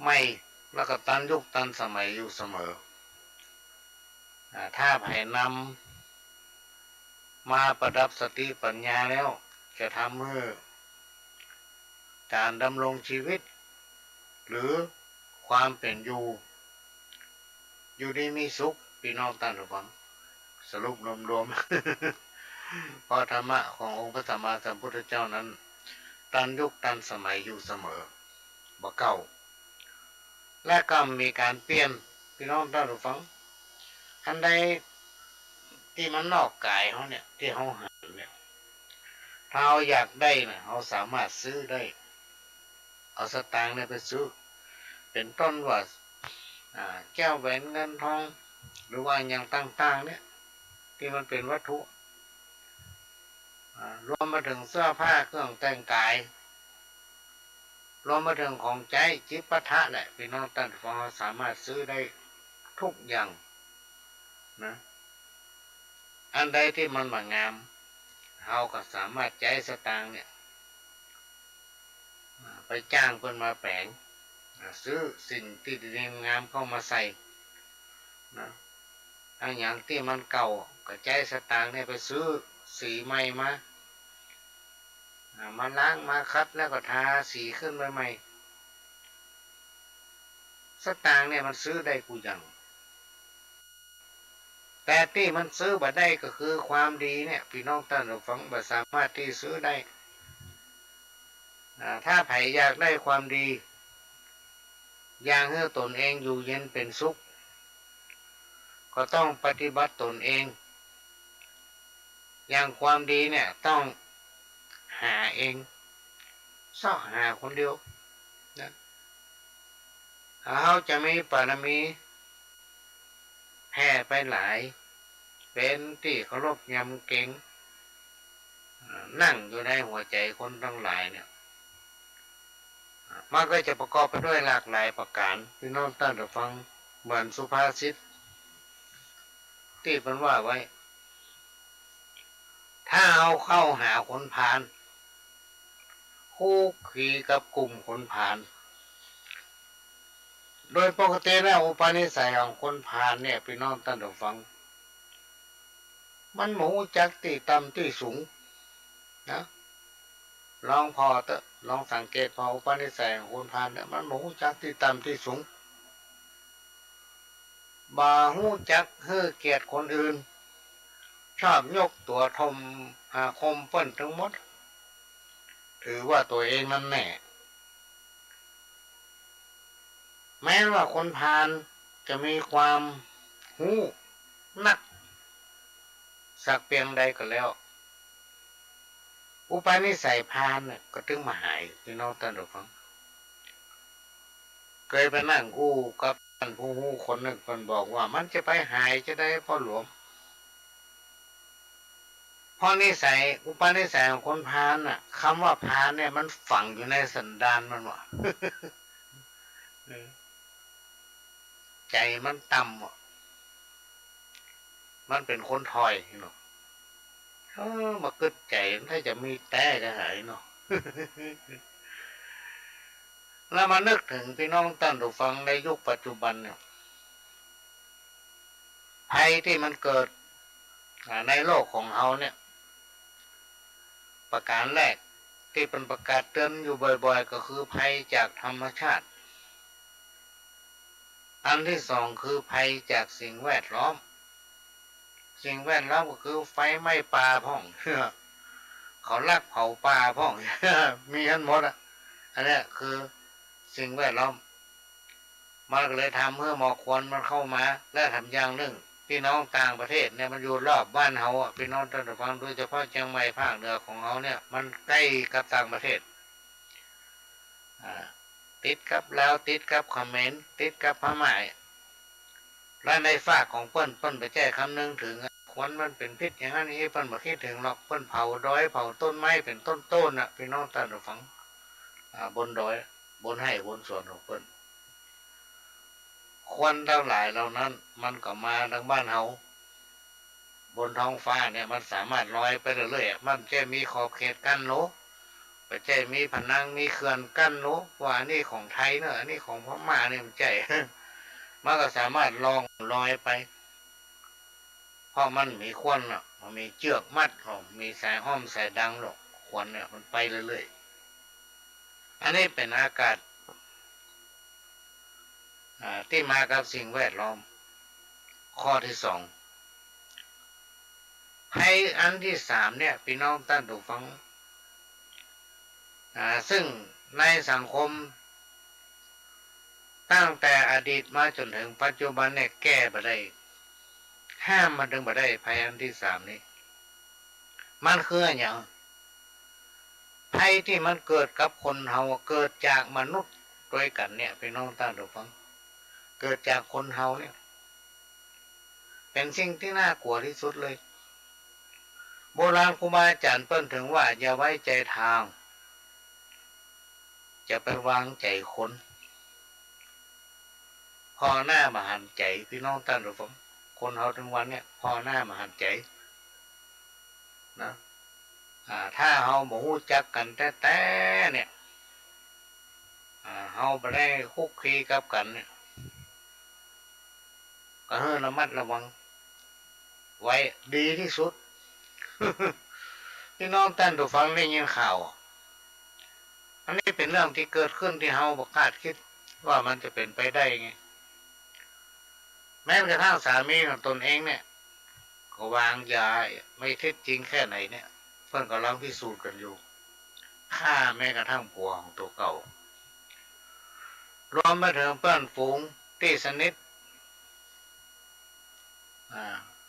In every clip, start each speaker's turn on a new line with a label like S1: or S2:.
S1: ไม่แล้วก็ตันยุคตันสมัยอยู่เสมอถ้าไผ่นำมาประดับสติปัญญาแล้วจะทำให้การดำรงชีวิตหรือความเป็นอยู่ดีมีสุขพี่น้องท่านผู้ฟังสรุปรวมๆ เพราะธรรมะขององค์พระสัมมาสัมพุทธเจ้านั้นตันยุคตันสมัยอยู่เสมอบ่เก่าและก็มีการเปลี่ยนพี่น้องท่านผู้ฟังอันใดที่มันนอกกายเขาเนี่ยที่เขาหาเนี่ยถ้าเราอยากได้เนี่ยเราสามารถซื้อได้เอาสตางค์เนี่ยไปซื้อเป็นต้นว่าแก้วแหวนเงินทองหรือว่าอย่างต่างๆเนี่ยที่มันเป็นวัตถุรวมมาถึงเสื้อผ้าเครื่องแต่งกายรวมมาถึงของใจจิปาถะแหละพี่น้องท่านฟังสามารถซื้อได้ทุกอย่างนะอันใดที่มันมางามเราก็สามารถใจสตางค์เนี่ยไปจ้างคนมาแปลงซื้อสิ่งที่ดีงามเข้ามาใส่นะอันอย่างที่มันเก่าก็ใจสตางค์เนี่ยไปซื้อสีใหม่มาล้างมาคัดแล้วก็ทาสีขึ้นใหม่สตางค์เนี่ยมันซื้อได้กูอย่างแต่ที่มันซื้อบ่ได้ก็คือความดีเนี่ยพี่น้องท่านผู้ฟังบ่สามารถที่ซื้อได้ถ้าไผอยากได้ความดีอย่างให้ตนเองอยู่เย็นเป็นสุขก็ต้องปฏิบัติตนเองอย่างความดีเนี่ยต้องหาเองเสาะหาคนเดียวนะเขาจะมีปรมีแผ่ไปหลายเป็นที่เคารพยำเก่งนั่งอยู่ในหัวใจคนทั้งหลายเนี่ยมันก็จะประกอบไปด้วยหลากหลายประการพี่น้องท่านผู้ฟังเหมือนสุภาษิตที่เป็นว่าไว้ถ้าเอาเข้าหาคนพาลคู่ขี่กับกลุ่มคนพาลโดยปกติแล้วอุปนิสัยของคนพาลเนี่ยพี่น้องท่านผู้ฟังมันหมูจักที่ต่ำที่สูงนะลองพอเตอะลองสังเกตพออุปนิสัยของคนพาลเนี่ยมันหมูจักที่ต่ำที่สูงบ่หูจักเฮือเกียรติคนอื่นชอบยกตัวทมคมเปิ้นทั้งหมดถือว่าตัวเองนั่นแน่แม้ว่าคนพาลจะมีความหูนักสักเพียงใดก็แล้วอุปนิสัยพาลเนี่ยก็ถึงมาหายพี่น้องท่านผู้ฟังเคยไปนั่งกู้กับท่านผู้หูคนหนึ่งคนบอกว่ามันจะไปหายจะได้พ่อหลวงเพราะนิสัยอุปนิสัยของคนพาลน่ะคำว่าพาลเนี่ยมันฝังอยู่ในสันดานมันว่ะใจมันต่ำว่ะมันเป็นคนถอยเนาะมากึดใจถ้าจะมีแต่จะหายเนาะแล้วมานึกถึงพี่น้องท่านผู้ฟังในยุคปัจจุบันเนี่ยภัยที่มันเกิดในโลกของเราเนี่ยประการแรกที่เป็นประกาศเตือนอยู่บ่อยๆก็คือภัยจากธรรมชาติอันที่สองคือภัยจากสิ่งแวดล้อมสิ่งแวดล้อมก็คือไฟไหม้ป่าพ่องเขาลักเผาป่าพ่องมีกันหมดอ่ะอันนี้คือสิ่งแวดล้อมมันก็เลยทำเมื่อหมอกควันมันเข้ามาและทำอย่างหนึ่งพี่น้องต่างประเทศเนี่ยมันอยู่รอบบ้านเฮาอ่ะพี่น้องท่านผู้ฟังโดยเฉพาะเชียงใหม่ภาคเหนือของเราเนี่ยมันใกล้กับต่างประเทศติดกับลาวติดกับเขมรติดกับพม่าและในฝากของเปิ้นไปแจ้คำนึงถึงควันมันเป็นพิษอย่างนั้นนี้เปิ้นบอกคิดถึงหรอกเปิ้นเผาดอยเผาต้นไม้เป็นต้นน่ะพี่น้องท่านผู้ฟังบนดอยบนให้บนสวนของเปิ้นควันทั้งหลายเหล่านั้นมันก็มาทางบ้านเฮาบนท้องฟ้าเนี่ยมันสามารถลอยไปเรื่อยๆมันจะมีขอบเขตกั้นโลก ปัจจัยมีผนังมีเขื่อนกั้นโน้ว่าอันนี้ของไทยเนอะอันนี้ของพม่าเนี่ยมันใจมันก็สามารถลองลอยไปเพราะมันมีควันอ่ะมันมีเชือกมัดมีสายห้อมสายดังหรอกควันเนี่ยมันไปเรื่อยๆอันนี้เป็นอากาศที่มากับสิ่งแวดล้อมข้อที่สองภัยอันที่สามเนี่ยพี่น้องท่านผู้ฟังซึ่งในสังคมตั้งแต่อดีตมาจนถึงปัจจุบันเนี่ยแก้ไปได้ห้ามมันถึงไปได้ภัยอันที่สามนี้มันคืออย่างภัยที่มันเกิดกับคนเฮาเกิดจากมนุษย์ด้วยกันเนี่ยพี่น้องท่านผู้ฟังเกิดจากคนเฮาเนี่ยเป็นสิ่งที่น่ากลัวที่สุดเลยโบราณครูบาอาจารย์เปิ้นถึงว่าอย่าไว้ใจทางจะไปวางใจคนพอหน้ามาหันใจพี่น้องท่านผู้ฟังคนเฮาทั้งวันเนี่ยพอหน้ามาหันใจนะถ้าเฮาบ่รู้จักกันแต่เนี่ยเฮาบ่ได้คุกคีกับกันเนี่ยก็ให้ระมัดระวังไว้ดีที่สุด พี่น้องท่านผู้ฟังได้ยินข่าวอันนี้เป็นเรื่องที่เกิดขึ้นที่เฮาบ่คาดคิดว่ามันจะเป็นไปได้ไงแม้กระทั่งสามีของตนเองเนี่ยก็วางยาไม่เท็จจริงแค่ไหนเนี่ยเพิ่นกำลังพิสูจน์กันอยู่ฆ่าแม้กระทั่งผัวของตัวเก่ารวมไปถึงเพื่อนฝูงที่สนิท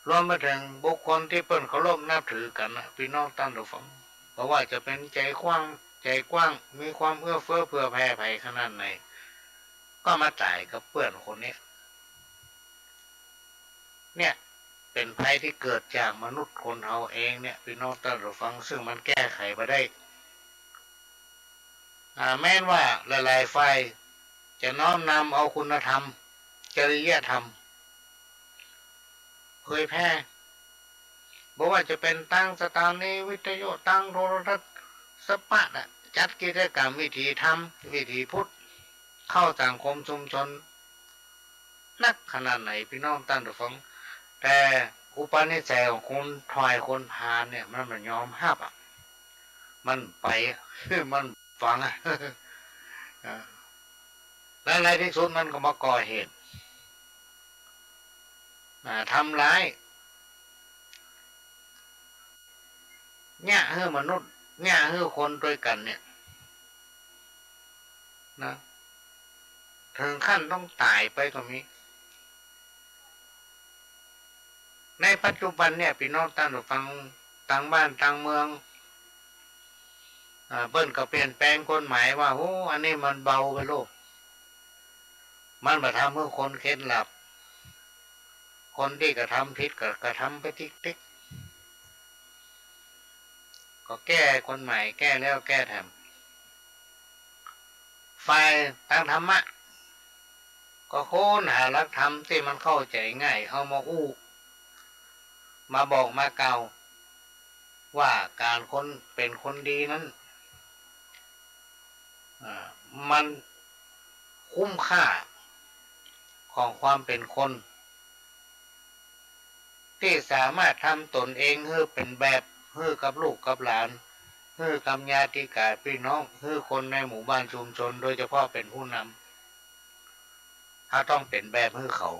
S1: รวมไปถึงบุคคลที่เพิ่นเคารพนับถือกันนะพี่น้องท่านผู้ฟังเพราะว่าจะเป็นใจกว้างมีความเอื้อเฟื้อเผื่อแผ่ไผ่ขนาดไหนก็มาตายกับเพื่อนคนนี้เนี่ยเป็นภัยที่เกิดจากมนุษย์คนเฮาเองเนี่ยพี่น้องท่านผู้ฟังซึ่งมันแก้ไขมาได้แม้นว่าหลายๆฝ่ายจะน้อมนำเอาคุณธรรมจริยธรรมเผยแพร่บอกว่าจะเป็นตั้งสถานีวิทยุตั้งโทรทัศน์สปะนะจัดกิจกรรมวิถีธรรมวิถีพุทธเข้าสังคมชุมชนนักขนาดไหนพี่น้องท่านผู้ฟังแต่อุปนิสัยของคนถอยคนพาลเนี่ยมันยอมห้าบมันไปมันฟังแล้วในที่สุดมันก็มาก่อเหตุทำร้ายเนี่ยเฮ้อมนุษย์เนี่ยเฮ้อคนด้วยกันเนี่ยนะถึงขั้นต้องตายไปก็มีในปัจจุบันเนี่ยพี่น้องท่านผู้ฟังต่างบ้านต่างเมืองเปิ้นก็เปลี่ยนแปลงกฎหมายว่าโอ้อันนี้มันเบาไปโลกมันมาทำเพื่อคนเคล็ดลับคนที่กระทำผิดก็กระทำไปติ๊กก็แก้คนใหม่แก้แล้วแก้ทำฝ่ายทางธรรมะก็ค้นหาหลักธรรมที่มันเข้าใจง่ายเอามาอู้มาบอกมากล่าวว่าการคนเป็นคนดีนั้นมันคุ้มค่าของความเป็นคนที่สามารถทำตนเองให้เป็นแบบให้กับลูกกับหลานให้กับญาติกาพี่น้องให้คนในหมู่บ้านชุมชนโดยเฉพาะเป็นผู้นำถ้าต้องเป็นแบบให้เขา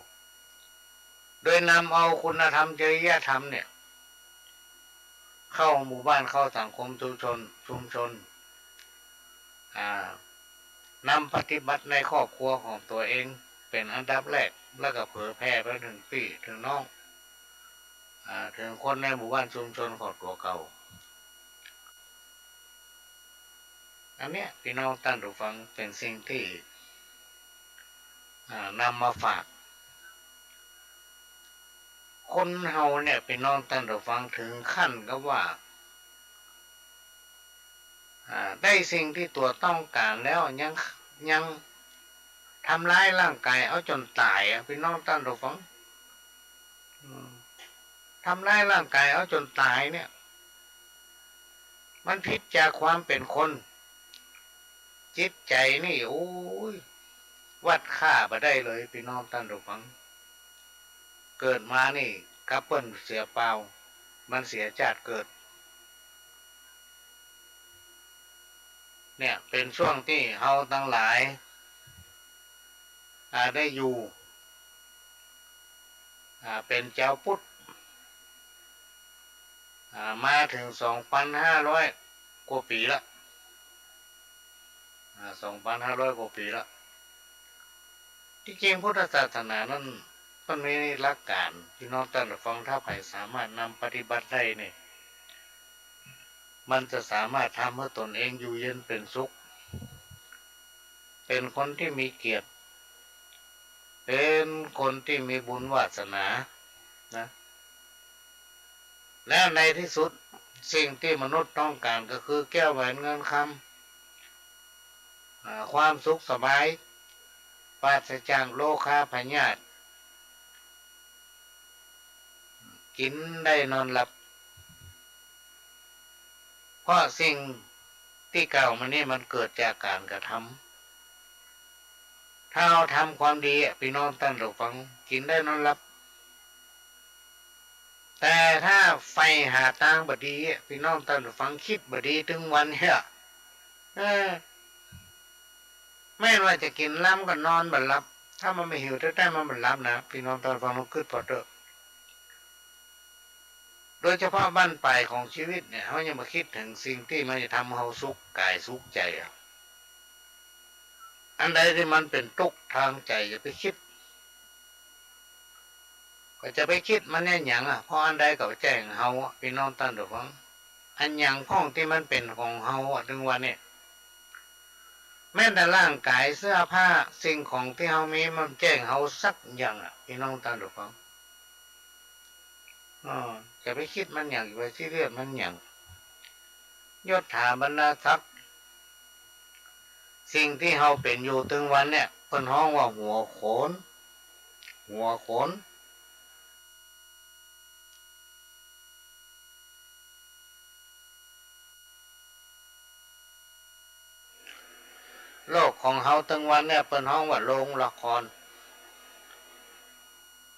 S1: โดยนำเอาคุณธรรมจริยธรรมเนี่ยเข้าหมู่บ้านเข้าสังคมชุมชนนำปฏิบัติในครอบครัวของตัวเองเป็นอันดับแรกแล้วก็เผยแพร่ไปถึงพี่ถึงน้องถึงคนในหมู่บ้านชุมชนของตัวเก่าอันเนี้ยพี่น้องท่านผู้ฟังเป็นสิ่งที่นำมาฝากคนเฮาเนี่ยพี่น้องท่านผู้ฟังถึงขั้นก็ว่าได้สิ่งที่ตัวต้องการแล้วยังทำร้ายร่างกายเอาจนตายพี่น้องท่านผู้ฟังทำร้ายร่างกายเอาจนตายเนี่ย มันผิดจากความเป็นคนจิตใจนี่โอ้ยวัดค่ามาได้เลยพี่น้องท่านผู้ฟังเกิดมานี่กัปเปิลเสียเปล่ามันเสียชาติเกิดเนี่ยเป็นช่วงที่เฮาทั้งหลายได้อยู่เป็นเจ้าพุทธมาถึง2,500กว่าปีละ2,500กว่าปีละที่จริงพุทธศาสนานั้นมันมีหลักการพี่น้องท่านผู้ฟังถ้าใครสามารถนำปฏิบัติได้เนี่ยมันจะสามารถทำให้ตนเองอยู่เย็นเป็นสุขเป็นคนที่มีเกียรติเป็นคนที่มีบุญวาสนานะแล้วในที่สุดสิ่งที่มนุษย์ต้องการก็คือแก้วแหวนเงินคำความสุขสบายปราศจากโลคาพยาธิกินได้นอนหลับเพราะสิ่งที่เก่ามันนี่มันเกิดจากการกระทำถ้าเราทำความดีพี่น้องท่านผู้ฟังกินได้นอนหลับแต่ถ้าไฟหาทางบดีพี่น้องท่านผู้ฟังคิดบดีถึงวันเนี่ยแม้ว่าจะกินล้ำก็นอนบัดหลับถ้ามันไม่หิวแต่มันบัดหลับนะพี่น้องท่านผู้ฟังต้องคิดพอเถอะโดยเฉพาะบ้านปลายของชีวิตเนี่ยเขายังมาคิดถึงสิ่งที่มันจะทำเขาสุขกายสุขใจอันใดที่มันเป็นทุกข์ทางใจอย่าไปคิดก็จะไปคิดมันเนี่ยหยังเพราะอันใดก็แจ้งเฮาพี่น้องท่านผู้ฟังอันหยังข้องที่มันเป็นของเฮาถึงวันนี้แม้แต่ร่างกายเสื้อผ้าสิ่งของที่เฮามีมันแจ้งเฮาสักอย่างพี่น้องท่านผู้ฟังจะไปคิดมันอย่างไปที่เรียกมันอย่างยศถาบรรดาทรัพย์สิ่งที่เฮาเป็นอยู่ถึงวันเนี่ยเพิ่นฮ้องว่าหัวโขนโลกของเฮาถึงวันเนี่ยเพิ่นฮ้องว่าโรงละคร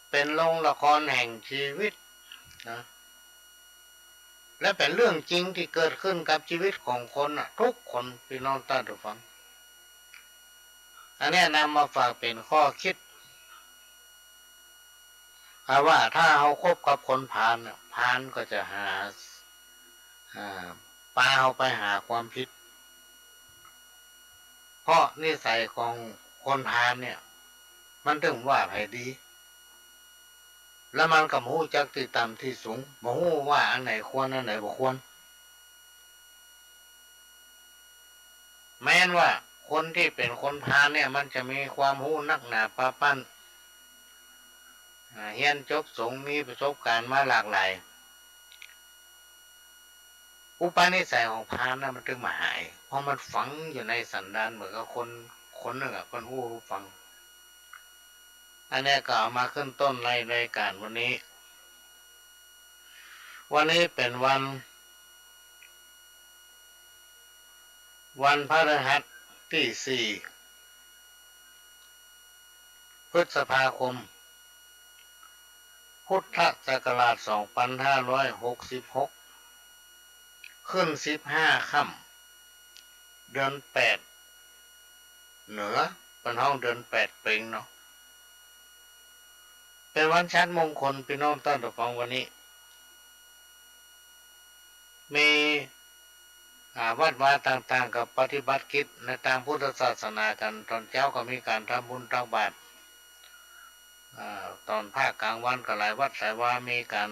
S1: เป็นโรงละครแห่งชีวิตนะและเป็นเรื่องจริงที่เกิดขึ้นกับชีวิตของคนทุกคนพี่น้องท่านผู้ฟังอันนี้นำมาฝากเป็นข้อคิดว่าถ้าเราคบกับคนพาลพาลก็จะพาเราไปหาความผิดเพราะนิสัยของคนพาลเนี่ยมันถึงว่าไผดีแล้วมันก็มู้จักที่ต่ำที่สูงมู้ว่าอันไหนควรอันไหนบ่ควรแม้นว่าคนที่เป็นคนพาลเนี่ยมันจะมีความรู้นักหนาปาปั้นเรียนจบสูงมีประสบการณ์มาหลากหลายอุปนิสัยของพาลนะมันถึงมาหายเพราะมันฝังอยู่ในสันดานเหมือนกับคนหนึ่งคนหู้ฟังอันนี้ก็เอามาขึ้นต้นในรายการวันนี้เป็นวันพฤหัสที่4 พฤษภาคมพุทธศักราช2566ขึ้น15ค่ำเดือน8เหนือเป็นห้องเดือน8เป็งเนาะเป็นวันชัดมงคลพี่น้องท่านผู้ฟังวันนี้มีวัดวาต่างๆกับปฏิบัติกิจในทางพุทธศาสนากันตอนเช้าก็มีการทำบุญตักบาตรตอนภาคกลางวันก็หลายวัดหลายวามีการ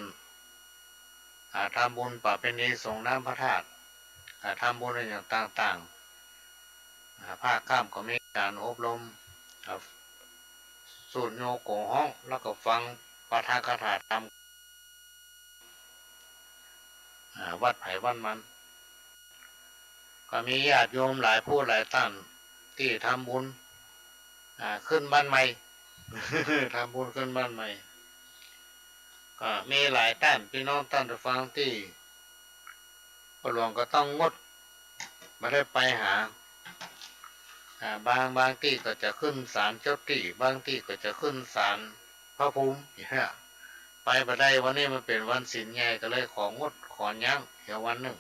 S1: ทำบุญประเพณีส่งน้ำพระธาตุทำบุญอย่างต่างๆภาคค่ำก็มีการอบรมสูตรโยโกห้องแล้วก็ฟังปาฐกถาธรรมวัดไผ่วัดมันก็มีญาติโยมหลายผู้หลายท่านที่ทำบุญขึ้นบ้านใหม่ ทำบุญขึ้นบ้านใหม่ก็มีหลายท่านพี่น้องท่านผู้ฟังที่ พ่อหลวงก็ต้องงดไม่ได้ไปหาบางที่ก็จะขึ้นศาลเจ้าที่บางที่ก็จะขึ้นศาลพระภูมิเนี่ยไปบ่ได้วันนี้มันเป็นวันศีลใหญ่ก็เลยของดขอยั้งเดี๋ยววันหนึ่ง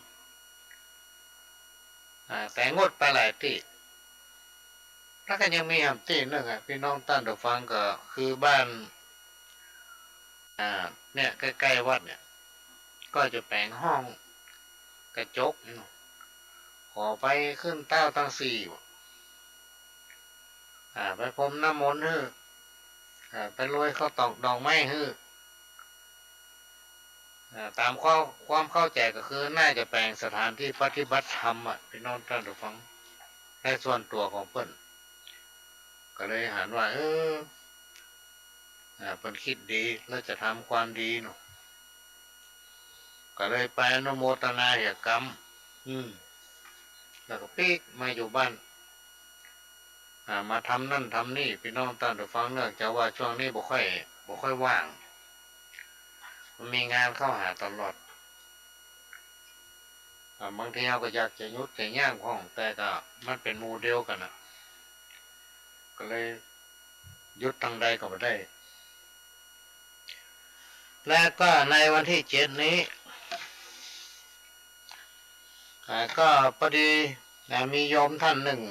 S1: แต่งดไปหลายที่แล้วก็ยังมีหำที่หนึ่งพี่น้องท่านผู้ฟังก็คือบ้านเนี่ยใกล้ๆวัดเนี่ยก็จะแปลงห้องกระจกขอไปขึ้นเต้าตั้งสี่ไปพรมน้ำมนต์ฮื้อไปรวยข้าวตอกดอกไม้ฮื้อตามความเข้าใจก็คือน่าจะแปลงสถานที่ปฏิบัติธรรมพี่น้องท่านผู้ฟังในส่วนตัวของเพิ่นก็เลยหันว่าเพิ่นคิดดีแล้วจะทำความดีเนาะก็เลยไปอนุโมทนาเหตุกรรมแล้วก็ปีกมาอยู่บ้านมาทำนั่นทำนี่พี่น้องท่านผู้ฟังเนื่องจากว่าช่วงนี้บ่ค่อยว่างมันมีงานเข้าหาตลอดบางทีเราก็อยากจะยุดจะย่างของแต่ก็มันเป็นโมเดลกันก็เลยยุดทางใดก็ไม่ได้และก็ในวันที่7นี้ก็พอดีมีโยมท่านหนึ่ง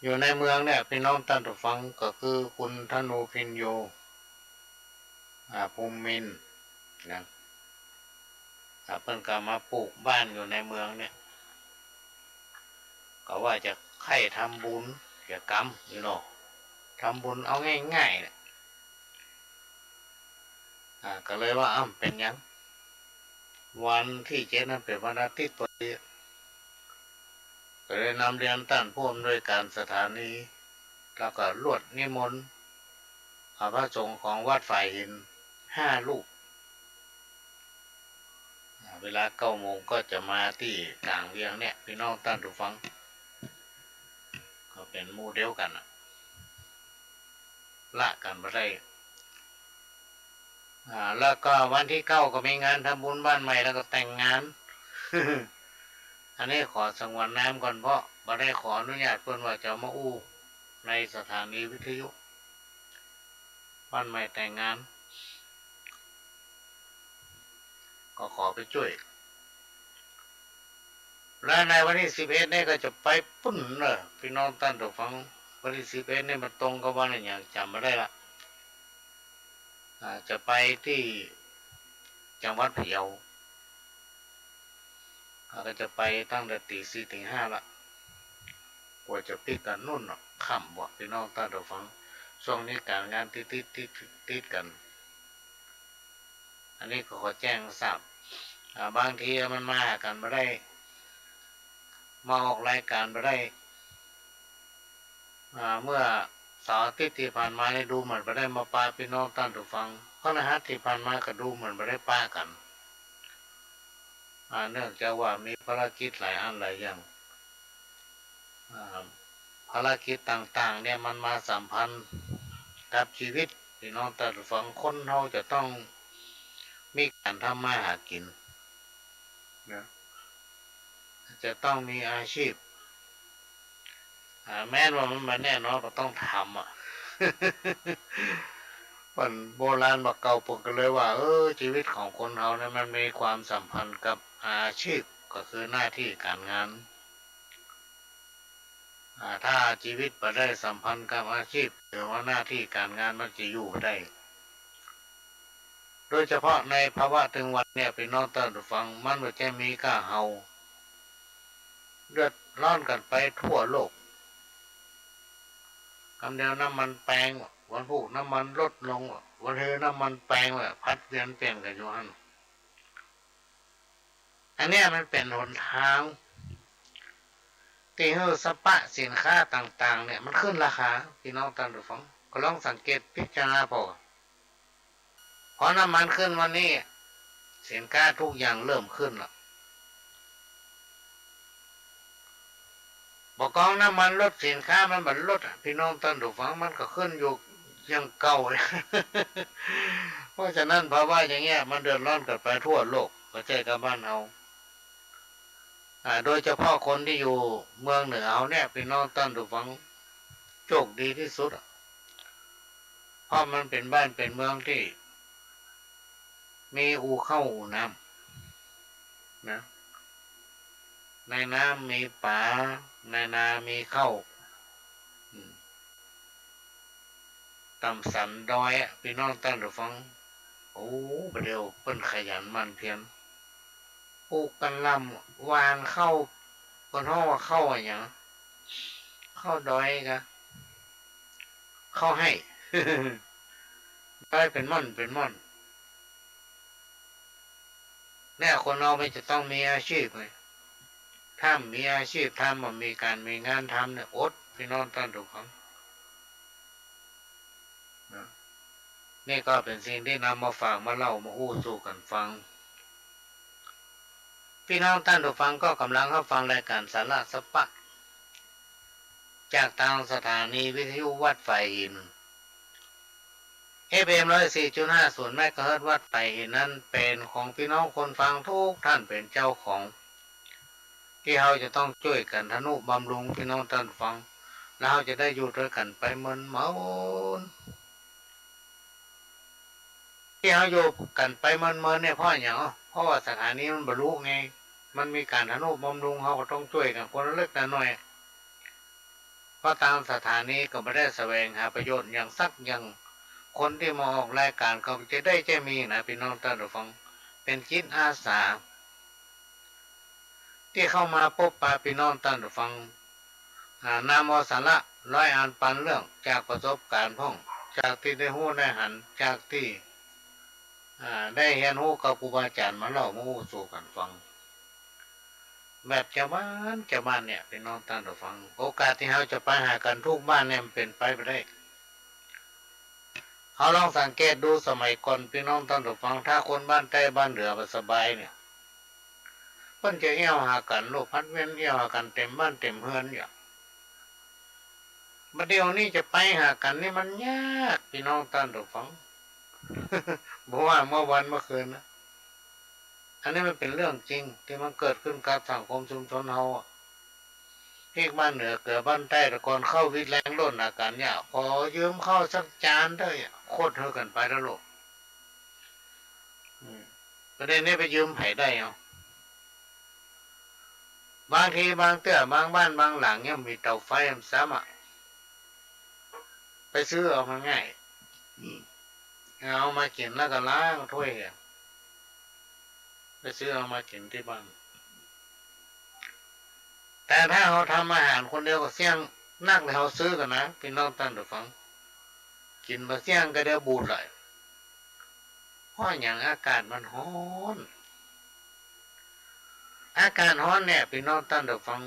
S1: อยู่ในเมืองเนี่ยพี่น้องท่านผู้ฟังก็คือคุณธนูพินโยภูมินนะเพิ่นก็มาปลูกบ้านอยู่ในเมืองเนี่ยก็ว่าจะใครทำบุญเกี่ยวกับทำบุญเอาง่ายๆเนี่ยก็เลยว่าเป็นยังวันที่7นั้นเป็นวันอาทิตย์พอดีก็เลยนำเรียนท่านผู้อำนวยการสถานีแล้วก็รวดนิมนต์พระสงฆ์ของวัดฝ่ายหิน5 รูปเวลา9 โมงก็จะมาที่กลางเวียงเนี่ยพี่น้องท่านผู้ฟังก็เป็นโมเดลกันละกันมาได้แล้วก็วันที่9ก็มีงานทำบุญบ้านใหม่แล้วก็แต่งงาน อันนี้ขอสงวนน้ำก่อนเพราะบ่ได้ขออนุญาตเพิ่นว่าจะมาอู้ในสถานีวิทยุบ้านใหม่แต่งงานก็ขอไปช่วยและในวันที่11นี่ก็จะไปปุ้นพี่น้องท่านผู้ฟังวันที่11นี่มันตรงกับวันอย่างจำไม่ได้ละจะไปที่จังหวัดพะเยาก็จะไปตั้งแต่ตี 4 ถึง 5ละกว่าจะปิดกันนู่นค่ำบอกพี่น้องท่านผู้ฟังช่วงนี้การงานติดกันอันนี้ก็ขอแจ้งทราบบางทีมันมาหากันไม่ได้มาออกรายการไม่ได้เมื่อเสาร์อาทิตย์ที่ผ่านมาได้ดูเหมือนไม่ได้มาปาพี่น้องท่านผู้ฟังพฤหัสที่ผ่านมาก็ดูเหมือนไม่ได้ป้ากันเนื่องจากว่ามีภารกิจหลายอันหลายอย่างภารกิจต่างๆเนี่ยมันมาสัมพันธ์กับชีวิตพี่น้องท่านผู้ฟังคนเราจะต้องมีการทำมาหากินนะจะต้องมีอาชีพแม้ว่ามันมาแน่นอนก็ต้องทำคนโบราณบอกเก่าปกกันเลยว่าชีวิตของคนเราเนี่ยมันมีความสัมพันธ์กับอาชีพก็คือหน้าที่การงานถ้าชีวิตไม่ได้สัมพันธ์กับอาชีพหรือว่าหน้าที่การงานมันจะอยู่ไม่ได้โดยเฉพาะในภาวะถึงวันเนี่ยพี่น้องท่านผู้ฟังมันจะมีข้าเฮาเดือดร้อนกันไปทั่วโลกคำเดียวน้ำมันแปลงวันพุธน้ำมันลดลงวันเธอน้ำมันแปลงพัดเปลี่ยนกันอยู่ฮั่นอันนี้มันเป็นหนทางที่สปะสินค้าต่างๆเนี่ยมันขึ้นราคาพี่น้องท่านผู้ฟังก็ลองสังเกตพิจารณาพอน้ำมันขึ้นวันนี้สินค้าทุกอย่างเริ่มขึ้นแล้วบอกกองน้ำมันลดสินค้ามันบัดลดพี่น้องท่านผู้ฟังมันก็ขึ้นอยู่ยังเก่าเลย เพราะฉะนั้นภาวะอย่างเงี้ยมันเดือดร้อนกันไปทั่วโลกประเทศกับบ้านเรา โดยเฉพาะคนที่อยู่เมืองเหนือเขาเนี่ยพี่น้องท่านผู้ฟังโชคดีที่สุดเพราะมันเป็นบ้านเป็นเมืองที่มีอู่เข้าอู่น้ำนะในน้ำมีป่าในนามีเข้าต่ำสันดอยพี่น้องท่านผู้ฟังโอ้ประเดี๋ยวเปิ้นขยันมันเพียรปลูกกันลำวานเข้าคนห้องว่าเข้าอะไรอย่างเข้าดอยกะเข้าให้ดอยเป็นม่อนเป็นม่อนแน่คนเราไม่จะต้องมีอาชีพเลยถ้ามีอาชีพทำมันมีการมีงานทำเนี่ยอดพี่น้องท่านทุกคนนี่ก็เป็นสิ่งที่นำมาฝากมาเล่ามาอู้สู่กันฟังพี่น้องท่านผู้ฟังก็กำลังรับฟังรายการสาระสปะจากทางสถานีวิทยุวัดไฟหินFM 104.5 เมกะเฮิรตซ์วัดไฟหินนั้นเป็นของพี่น้องคนฟังทุกท่านเป็นเจ้าของที่เราจะต้องช่วยกันทนุบำรุงพี่น้องท่านฟังแล้วเราจะได้อยู่ด้วยกันไปเหมือนเมาที่เราอยู่กันไปเหมือนเนี่ยเพราะอย่างเพราะว่าสถานีมันบรรลุไงมันมีการทนุบำรุงเราก็ต้องช่วยกันคนละเล็กละน้อยเพราะตามสถานีก็ไม่ได้แสวงหาประโยชน์อย่างสักอย่างคนที่มาออกรายการก็จะมีนะพี่น้องท่านผู้ฟังเป็นจิตอาสาที่เข้ามาพบปะพี่น้องท่านผู้ฟังนำเอาสาระร้อยอ่านปันเรื่องจากประสบการณ์พ่องจากที่ได้หู้ได้หันจากที่ได้เรียนรู้กับครูบาอาจารย์มาเล่ามาอู้สู่กันฟังแบบชาวบ้านเนี่ยพี่น้องท่านผู้ฟังโอกาสที่เราจะไปหากันทุกบ้านเนี่ยมันเป็นไปไม่ได้เขาลองสังเกตดูสมัยก่อนพี่น้องท่านผู้ฟังถ้าคนบ้านใกล้บ้านเหนือสบายเนี่ยเพิ่นจะเอี้ยวหากันลูกพัดเว้นเอี้ยวหากันเต็มบ้านเต็มเฮือนอย่างมาเดี๋ยวนี้จะไปหากันนี่มันยากพี่น้องท่านผู้ฟังบอกว่าเมื่อวันเมื่อคืนนะอันนี้มันเป็นเรื่องจริงที่มันเกิดขึ้นกับสังคมชุมชนเราที่บ้านเหนือเกิดบ้านใต้ตะกอนเข้าวิทย์แรงล้นอาการเนี่ยขอยืมเข้าสักจานได้โคตรเท่ากันไปแล้วลูกประเด็นนี้ไปยืมไผ่ได้เอาบางทีบางเตื้อบางบ้านบางหลังเนี่ยมีเตาไฟซ้ำไปซื้อเอามาง่ายเอามากินแล้วก็ล้างถ้วยไปซื้อเอามากินที่บ้านแต่ถ้าเขาทำอาหารคนเดียวก็เสี่ยงนักเลยเขาซื้อกันนะพี่น้องท่านผู้ฟังกินมาเสี่ยงก็เดี๋ยวบูดเลยเพราะอย่างอากาศมันร้อนอากาศร้อนเนี่ยพี่น้องท่านผู้ฟัง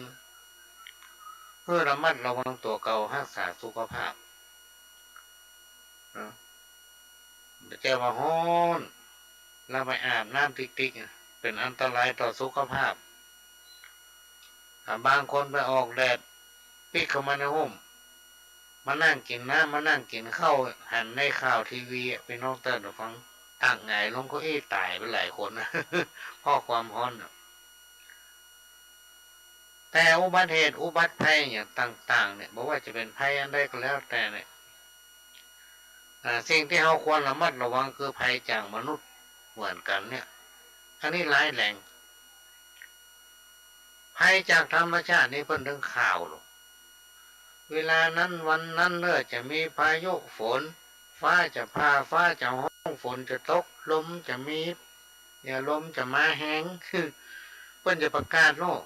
S1: เพื่อระมัดระวังตัวเก่ารักษาสุขภาพนะเจ้าว่าร้อนเราไปอาบน้ำติ๊กๆเป็นอันตรายต่อสุขภาพบางคนไปออกแดดปิดเข้ามาในห้องมานั่งกินน้ำมานั่งกินข้าวหันในข่าวทีวีไปน้องเติ้ลฟังตั้งไงลงก็ตายไปหลายคนนะเพราะความร้อนแต่อุบัติเหตุอุบัติภัยอย่างต่างๆเนี่ยบอกว่าจะเป็นภัยอันใดก็แล้วแต่เนี่ยสิ่งที่เราควรระมัดระวังคือภัยจากมนุษย์เหมือนกันเนี่ยอันนี้ร้ายแรงภัยจากธรรมชาตินี่เพิ่นถึงข่าวหรอกเวลานั้นวันนั้นจะมีพายุฝนฟ้าจะผ่าฟ้าจะห้องฝนจะตกลมจะมีอย่าลมจะมาแห้งคือเพิ่นจะประกาศโลก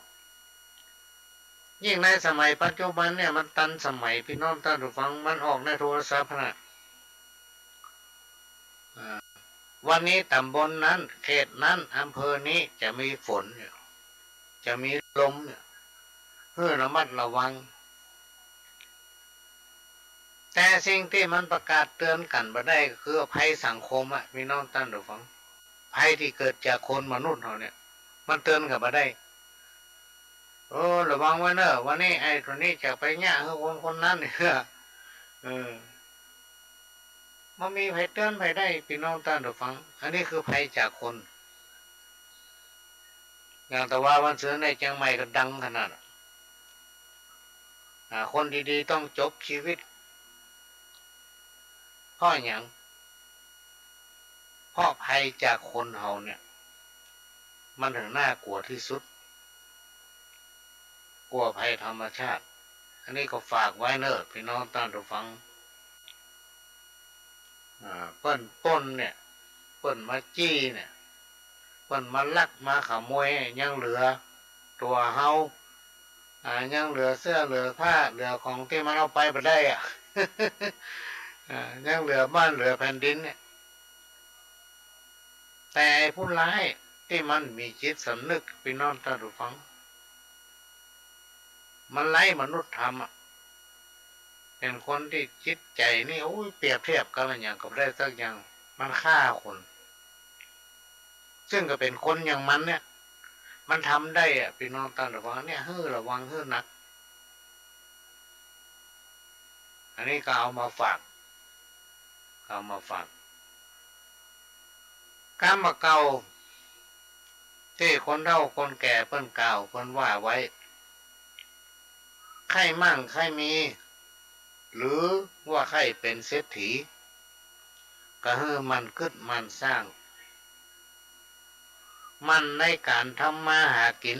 S1: ยิ่งในสมัยปัจจุบันเนี่ยมันตันสมัยพี่น้องท่านผู้ฟังมันออกในโทรศัพท์นะวันนี้ตำบลนั้นเขตนั้นอำเภอนี้จะมีฝนจะมีลมเพื่อระมัดระวังแต่สิ่งที่มันประกาศเตือนกันมาได้คือภัยสังคมพี่น้องท่านผู้ฟังภัยที่เกิดจากคนมนุษย์เราเนี่ยมันเตือนกันมาได้ระวังไว้เนอะวันนี้ไอ้ตัวนี้จะไปแง่คือคนนั้นเนี่ยมันมีภัยเตือนภัยได้พี่น้องท่านผู้ฟังอันนี้คือภัยจากคน อย่างแต่ว่าวันเสือในเชียงใหม่ก็ดังขนาดคนดีๆต้องจบชีวิตเพราะอย่างเพราะภัยจากคนเฮาเนี่ยมันถึงน่ากลัวที่สุดกลัวภัยธรรมชาติอันนี้ก็ฝากไว้เนอะพี่น้องท่านผู้ฟังเปิ้นป้นเนี่ยเปิ้นมาจี้เนี่ยเปิ้นมาลักมาขโมยยังเหลือตัวเฮายังเหลือเสื้อเหลือผ้าเหลือของที่มันเอาไปไม่ได้อ่ะ ยังเหลือบ้านเหลือแผ่นดินเนี่ยแต่ผู้ร้ายที่มันมีจิตสำนึกพี่น้องท่านผู้ฟังมันไล่มนุษย์ทำอ่ะเป็นคนที่จิตใจนี่โอ้ยเปรียบเทียบกันอย่างกับได้สักอย่างมันฆ่าคนซึ่งก็เป็นคนอย่างมันเนี่ยมันทำได้อ่ะพี่น้องท่านผู้ฟังเนี่ยเฮ้อระวังเฮ้อหนักอันนี้ก็เอามาฝากการมาเก่าที่คนเฒ่าคนแก่เพิ่นกล่าวเพิ่นว่าไว้ใครมั่งใครมีหรือว่าใครเป็นเศรษฐีก็เฮือมันกึดมันสร้างมันในการทำมาหากิน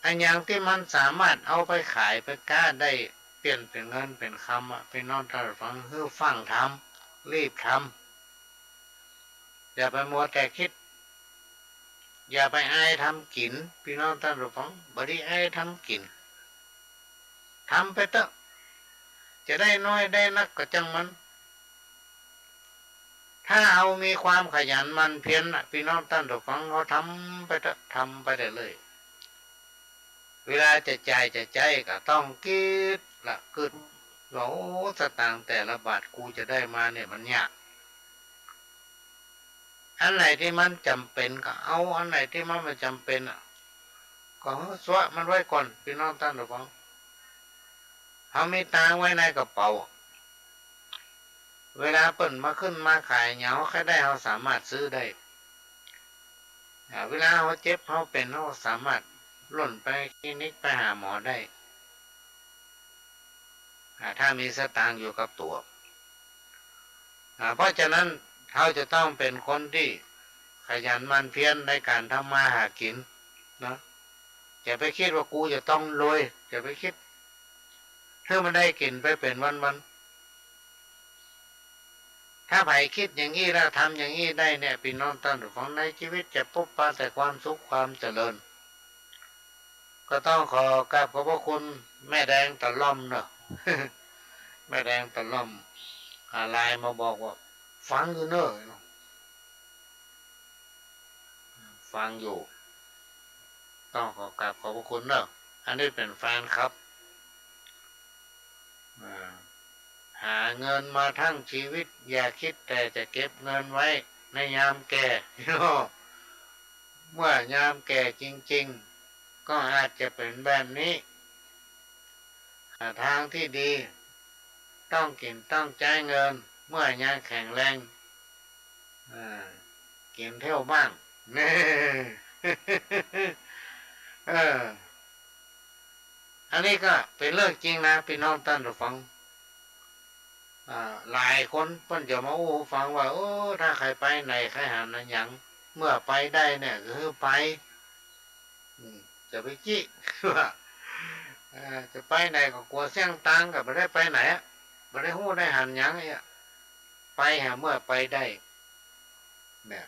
S1: อันอย่างที่มันสามารถเอาไปขายไปก้าได้เปลี่ยนเป็นเงินเป็นคำไปนอนตาฟังเฮือฟังทำรีบทำอย่าไปมัวแต่คิดอย่าไปอายทำกินพี่น้องท่านผู้ฟังบริอายทำกินทำไปเถอะจะได้น้อยได้นักก็จังมันถ้าเอามีความขยันมันเพียรพี่น้องท่านผู้ฟังเขาทำไปเถอะทำไปได้เลยเวลาจะจ่ายจะใจก็ต้องคิดละกึดว่าโอ้สตางค์แต่ละบาทกูจะได้มาเนี่ยมันยากอันไหนที่มันจำเป็นก็เอาอันไหนที่มันไม่จำเป็นก็สวะมันไว้ก่อนพี่น้องท่านผู้ฟังเขามีตังไว้ในกระเป๋าเวลาเปิ่นมาขึ้นมาขายเหงาแค่ได้เขาสามารถซื้อได้เวลาเขาเจ็บเขาเป็นเขาสามารถล่นไปคลินิกไปหาหมอได้ถ้ามีสตางค์อยู่กับตัวเพราะฉะนั้นเขาจะต้องเป็นคนที่ขยันหมั่นเพียรในการทำมาหากินนะอย่าไปคิดว่ากูจะต้องรวยอย่าไปคิดถ้ามันได้กินไปเป็นวันๆถ้าไผ่คิดอย่างนี้แล้วทำอย่างนี้ได้เนี่ยพี่น้องท่านผู้ฟังในชีวิตจะพบปะแต่ความสุขความเจริญก็ต้องขอกราบขอบพระคุณแม่แดงตะล่อมเนอะ แม่แดงตะล่อมไลน์มาบอกว่าฟังอยู่เนอะฟังอยู่ต้องขอกราบขอบพระคุณเนอะอันนี้เป็นแฟนครับหาเงินมาทั้งชีวิตอย่าคิดแต่จะเก็บเงินไว้ในยามแก่เมื่อยามแก่จริงๆก็อาจจะเป็นแบบนี้ทางที่ดีต้องกินต้องใช้เงินเมื่อยามแข็งแรงกินเที่ยวบ้างนี่ เอออันนี้ก็เป็นเรื่องจริงนะพี่น้องท่านผู้ฟังหลายคนเพิ่นจะมาอู้ฟังว่าโอ้ถ้าใครไปไหนใครหานั่นยังเมื่อไปได้เนี่ยคือไปจะไปจี้ว่าจะไปไหนก็กลัวเสี่ยงตังกับไม่ได้ไปไหนไม่ได้หู้ได้หันยังเนี่ยไปหาเมื่อไปได้เนี่ย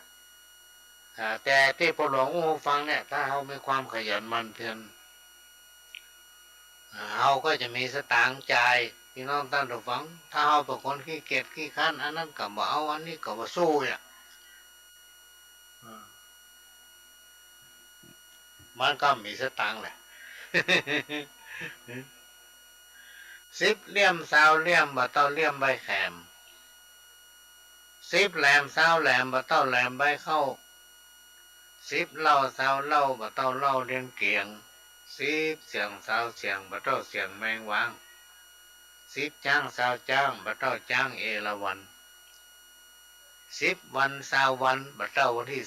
S1: แต่ที่พอหลวงอู้ฟังเนี่ยถ้าเขามีความขยันหมั่นเพียรเขาก็จะมีสตางค์จ่ายพี่น้องท่านผู้ฟังถ้าเขาเป็นคนขี้เกียจขี้ค้านอันนั้นก็บ่เอาอันนี้ก็บ่สู้เนี่ยมันก็มีสตางค์แหละสิบเหลี่ยมสาวเหลี่ยมบ่ต้องเหลี่ยมใบแขมสิบแหลมสาวแหลมบ่ต้องแหลมใบเข้าสิบเล่าสาวเล่าบ่ต้องเล่าเรียงเกียงสิบเสียงสาวเสียงบ่ต้องเสียงแมงวางสิบจ้างสาวจ้างบ่ต้องจ้างเอราวัณ 10 วัน20 วันบัดเจ้าวันที่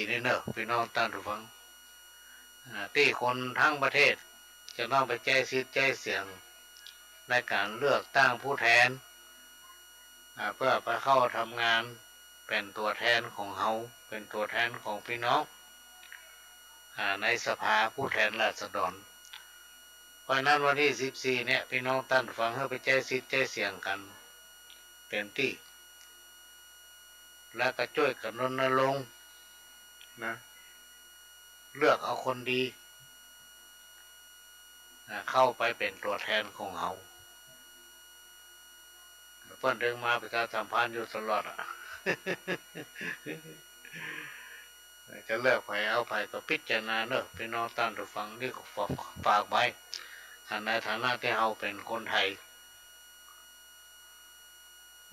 S1: 14นี่เนอะพี่น้องท่านผู้ฟังที่คนทั้งประเทศจะต้องไปแจ้สิทธิ์แจ้เสียงในการเลือกตั้งผู้แทนเพื่อไปเข้าทำงานเป็นตัวแทนของเฮาเป็นตัวแทนของพี่น้องในสภาผู้แทนราษฎรเพราะนั้นวันที่14เนี่ยพี่น้องท่านฟังให้ไปแจ้สิทธิ์แจ้เสียงกันเต็มที่แล้วก็ช่วยกันรณรงค์นะเลือกเอาคนดีเข้าไปเป็นตัวแทนของเฮาเพื่อนเดินมาประชาสัมพันธ์อยู่ตลอดจะเลือกไปเอาไปก็พิจารณาเนอะพี่น้องท่านผู้ฟังนี่ก็ฝากไว้ในฐานะที่เฮาเป็นคนไทย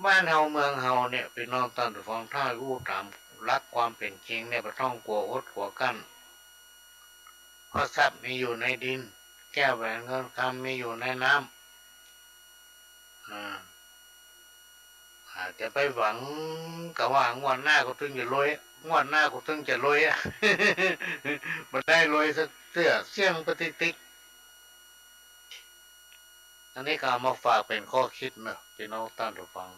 S1: บ้านเฮาเมืองเฮาเนี่ยพี่น้องท่านผู้ฟังถ้ารู้ตามรักความเป็นจริงเนี่ยไม่ต้องกลัวอดกลัวกั้นเพราะทรัพย์มีอยู่ในดินแก้วแหวนเงินคำมีอยู่ในน้ำอาจจะไปหวังกับว่างวดหน้าก็ถึงจะรวยงวดหน้าก็ถึงจะรวยมันได้รวยสักเสี่ยงปฏิทิกอันนี้ก็เอามาฝากเป็นข้อคิดเนอะพี่น้องท่านผู้ฟัง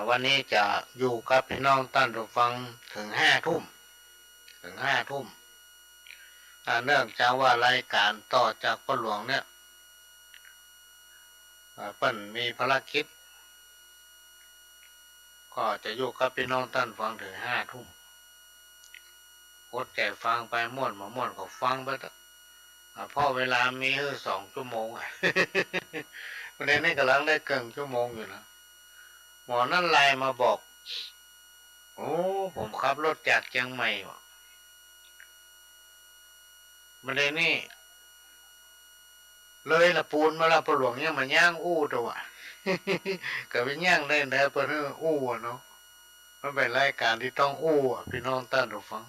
S1: วันนี้จะอยู่กับพี่น้องท่านผู้ฟังถึง5 ทุ่มเนื่องจากว่ารายการต่อจากพ่อหลวงเนี่ยเปิ้นมีภารกิจก็จะอยู่กับพี่น้องท่านฟังถึง5 ทุ่มอดใจฟังไปม่วนมาม่วนก็ฟังไปเพราะเวลามี2 ชั่วโมงประเด็นนี้กำลังได้เกิน1 ชั่วโมงอยู่นะหมอนั่นไลน์มาบอกโอ้ผมขับรถจากเชียงใหม่ประเด็นนี้เลยละปูนมาละปหลวงเนี่ยมันย่างอู้ตัวก็ไปย่างได้แต่เพื่อนอู้เนาะมันเป็นรายการที่ต้องอู้พี่น้องท่านผู้ฟัง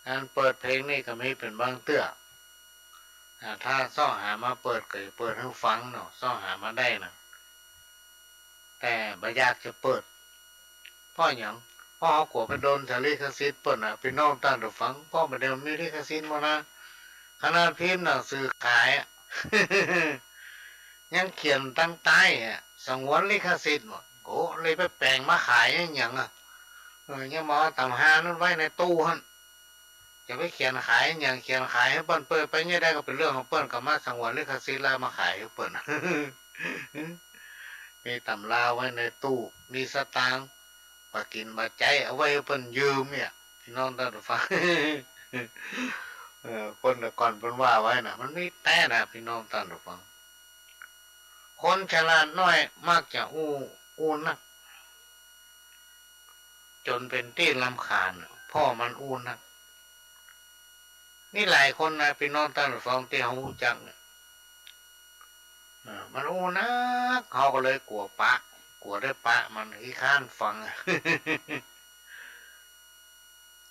S1: การเปิดเพลงนี่ก็ไม่เป็นบางเตื้อถ้าซ่อหามาเปิดก็เปิดให้ฟังเนาะซ่อหามาได้นะแต่บอยากจะเปิดเพราะอย่างพ่อเอาขวดไปโดนทะเลคาซิดเปิดพี่น้องท่านผู้ฟังพ่อมาเดิมมีลิขสิทธิ์มานะขนาดพิมพ์หนังสือขายยังเขียนตั้งใต้สงวนลิขสิทธิ์หมดโอ้เลยไปแปลงมาขายอย่างยังมาตำหานั้นไว้ในตู้ฮั่นจะไปเขียนขายอย่างเขียนขายให้เปิ้นเปิดไปเนี่ยได้ก็เป็นเรื่องของเปิ้นกับมาสงวนลิขสิทธิ์แล้วมาขายให้เปิ้นมีตำราไว้ในตู้มีสตางค์มากินมาใจเอาไว้ให้เปิ้นยืมเนี่ยพี่น้องท่านผู้ฟังคนแต่ก่อนเพิ่นว่าไว้นะมันไม่แต่นะพี่น้องท่านผู้ฟังคนฉลาดน้อยมักจะอู้นักจนเป็นที่รำคาญพ่อมันอู้นักนี่หลายคนนะพี่น้องท่านผู้ฟังที่เขารู้จักมันอู้นักเขาก็เลยกลัวได้ปะมันขี้ข้านฟัง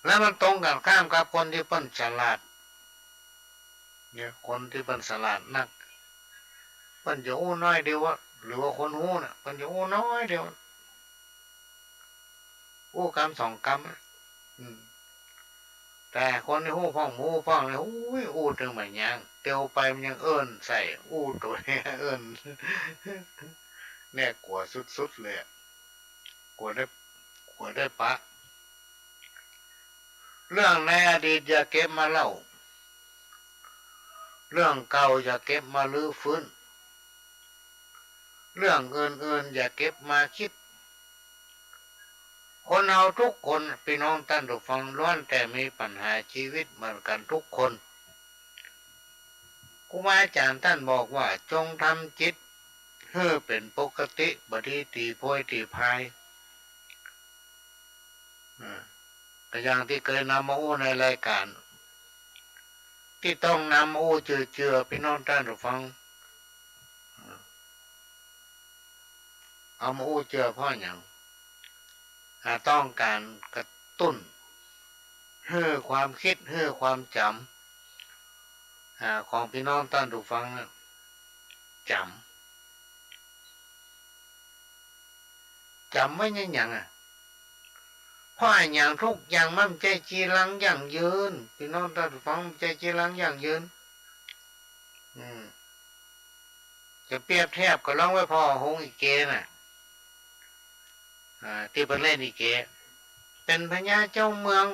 S1: แล้วมันตรงกันข้ามกับคนที่เปิ้นฉลาดเนี่ยคนที่เปิ้นฉลาดนักเปิ้นจะอู้น้อยเดียวหรือว่าคนหู้น่ะเปิ้นจะอู้น้อยเดียวอู้กำ2 กำแต่คนที่หู้พ่องหูพ่องเลยอู้ถึงแบบยังเตียวไปมันยังเอิ้นใส่อู้ตัวเนี่ยเอิ้นเนี่ยกลัวสุดๆเลยกลัวได้ปะเรื่องในอดีตอย่าเก็บมาเล่าเรื่องเก่าอย่าเก็บมาลื้อฟื้นเรื่องอื่นๆอย่าเก็บมาคิดคนเราทุกคนพี่น้องท่านผู้ฟังล้วนแต่มีปัญหาชีวิตเหมือนกันทุกคนครูบาอาจารย์ท่านบอกว่าจงทำจิตให้เป็นปกติบดีตีโพยตีพายก็อย่างที่เคยนำมาอู้ในรายการที่ต้องนำอู้เจือพี่น้องท่านผู้ฟังเอามาอู้เจือเพราะอย่างต้องการกระตุ้นให้ความคิดให้ความจ ของพี่น้องท่านผู้ฟังจำไว้ยังยังเพราะอย่างทุกอย่างมันใจจีรังอย่างยืนพี่น้องท่านผู้ฟังใจจีรังอย่างยืนจะเปรียบเทียบก็ร้องไว้พ่อหงอีเกน่ะที่เป็นเล่นอีเกเป็นพญาเจ้าเมือง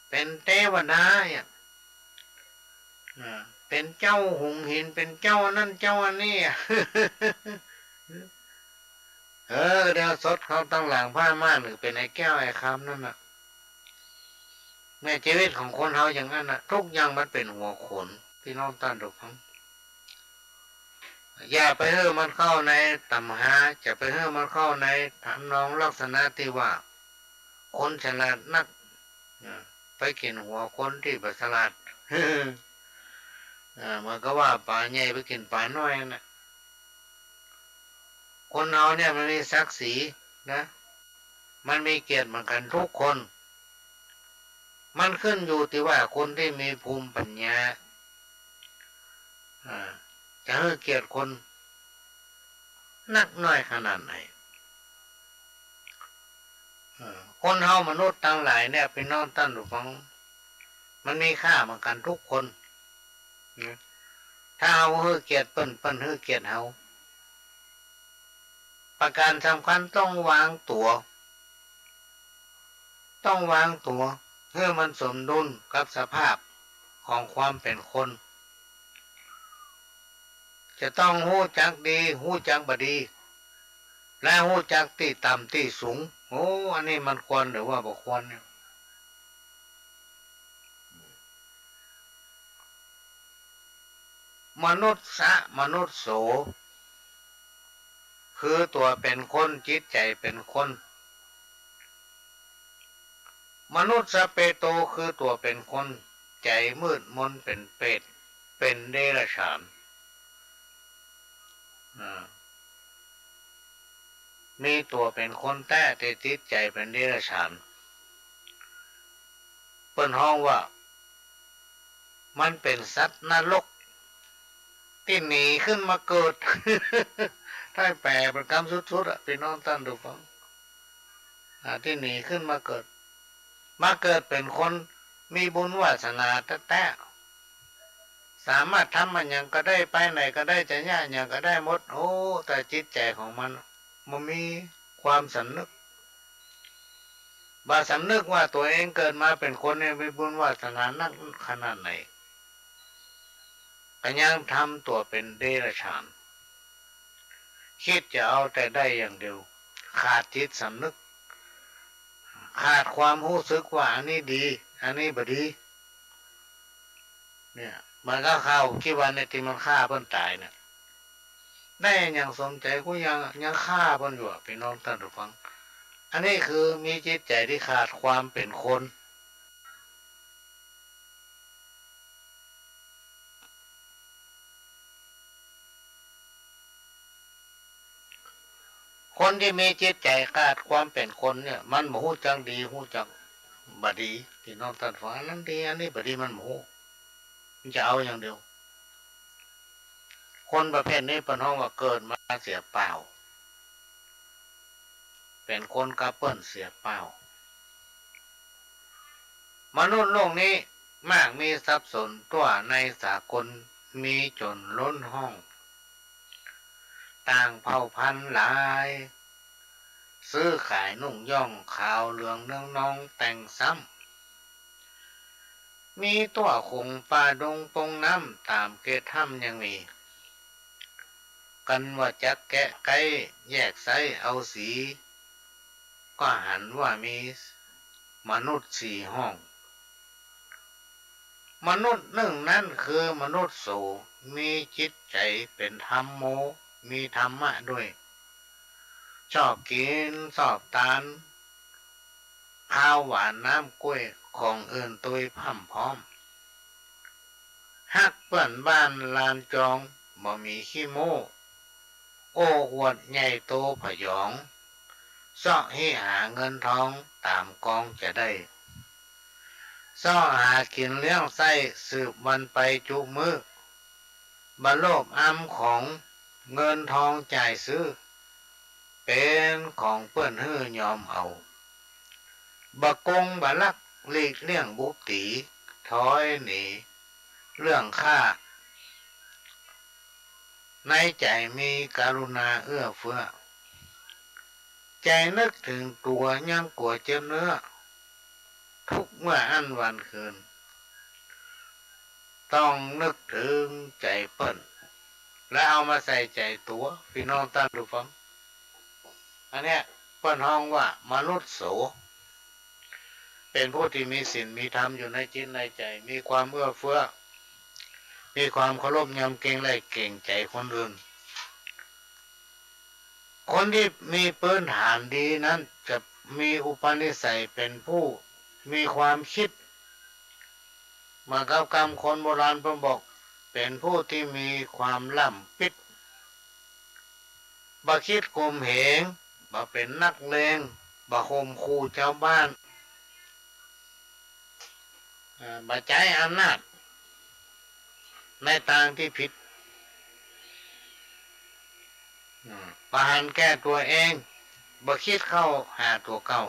S1: เป็นเทวดาเนี่ยเป็นเจ้าหงหินเป็นเจ้านั่นเจ้าอันนี้เดี๋ยวสดเขาตั้งหลังผ้าม่านหรือเป็นไอ้แก้วไอ้คำนั่นน่ะในชีวิตของคนเขาอย่างนั้นน่ะทุกอย่างมันเป็นหัวขนพี่น้องท่านทุกท่านอย่าไปเฮ้มันเข้าในตำหาจะไปเฮ้มันเข้าในทำนองลักษณะที่ว่าคนฉลาดนักไปกินหัวคนที่ประฉลาดมันก็ว่าป่าใหญ่ไปกินป่าน้อยนะคนเราเนี่ยมันมีศักดิ์ศรีนะมันมีเกียรติเหมือนกันทุกคนมันขึ้นอยู่ที่ว่าคนที่มีภูมิปัญญาจะให้เกียรติคนนักน้อยขนาดไหนคนเฮามนุษย์ทั้งหลายเนี่ยเป็นน้องท่านผู้ฟังมันมีค่าเหมือนกันทุกคนถ้าเฮาให้เกียรติเปิ้นให้เกียรติเฮาประการสำคัญต้องวางตัวเพื่อมันสมดุลกับสภาพของความเป็นคนจะต้องหู้จักดีหู้จักบดีและหู้จักที่ต่ำที่สูงอันนี้มันควรหรือว่าบ่ควรเนี่ยมนุษย์โสคือตัวเป็นคนจิตใจเป็นคนมนุษย์สเปโตคือตัวเป็นคนใจมืดมนเป็นเปรตเป็นเดรัจฉานมีตัวเป็นคนแต่จิตใจเป็นเดรัจฉานเปิ้นห้องว่ามันเป็นสัตว์นรกที่หนีขึ้นมาเกิดถ้าแปลเป็นคำสุดๆพี่น้องท่านดูฟังที่หนีขึ้นมาเกิดเป็นคนมีบุญวาสนาแต่สามารถทำมันยังก็ได้ไปไหนก็ได้จะย่าอย่างก็ได้หมดแต่จิตใจของมันมีความสำนึกสำนึกว่าตัวเองเกิดมาเป็นคนเนี่ยมีบุญวาสนานักขนาดไหนก็ยังทำตัวเป็นเดรัจฉานคิดจะเอาแต่ได้อย่างเดียวขาดจิตสำนึกขาดความรู้สึกว่าอันนี้ดีอันนี้บ่ดีเนี่ยมันก็เข้าคิดว่าในที่มันฆ่าเพิ่นตายเนี่ยได้อย่างสมใจกูยังฆ่าเพิ่นอยู่พี่น้องท่านผู้ฟังอันนี้คือมีจิตใจที่ขาดความเป็นคนคนที่มีจิตใจขาดความเป็นคนเนี่ยมันบ่ฮู้จักดีฮู้จักบ่ดีพี่น้องท่านฟังอันนั้นดีอันนี้บ่ดีมันบ่ฮู้มันจะเอาอย่างเดียวคนประเภทนี้เปิ้นฮ้องว่าเกิดมาเสียเปล่าเป็นคนกระเปิ้นเสียเปล่ามนุษย์โลกนี้มากมีทรัพย์สนตัวในสากลมีจนล้นห้องต่างเผ่าพันธุ์หลายซื้อขายนุ่งย่องขาวเหลืองเนืองนองแต่งซ้ำมีตัวคงป่าดงปงน้ำตามเกตถ้ำยังมีกันว่าจักแกะไก่แยกไซเอาสีก็หันว่ามีมนุษย์สี่ห้องมนุษย์หนึ่งนั่นคือมนุษย์โสมีจิตใจเป็นธรรมโมมีธรรมะด้วยชอบกินชอบทานข้าวหวานน้ำกล้วยของอื่นตุยพ่ำพร้อมฮักเปื่อนบ้านลานจองบ่มีขี้โม้โอ้อวดใหญ่โตผยองเสาะให้หาเงินทองตามกองจะได้ ซ่อหากินเลี้ยงไส้สืบวันไปจุมือบรรโลภอ้ำของเงินทองจ่ายซื้อเป็นของเปิ้นฮื้อยอมเอาบะกงบะลักหลีกเลี่ยงบุบตีถอยหนีเรื่องค่าในใจมีกรุณาเอื้อเฟื้อใจนึกถึงตัวยังกลัวเจ็บเนื้อทุกเมื่ออันวันคืนต้องนึกถึงใจเปิ้นและเอามาใส่ใจตัวพี่น้องตั้งดูฟังอันเนี้ยเปิ้นห้องว่ามนุษย์โสเป็นผู้ที่มีศีลมีธรรมอยู่ในจิตในใจมีความเอื้อเฟื้อมีความเคารพยำเกรงและเก่งใจคนอื่นคนที่มีพื้นฐานดีนั้นจะมีอุปนิสัยเป็นผู้มีความคิดมากับคำคนโบราณเพิ่นบอกเป็นผู้ที่มีความล่ำปิดบ่คิดข่มเหงบ่เป็นนักเลงบ่ข่มขู่ชาวบ้านบ่ใช้อำนาจในทางที่ผิดบ่หันแก้ตัวเองบ่คิดเข้าหาตัวเก่า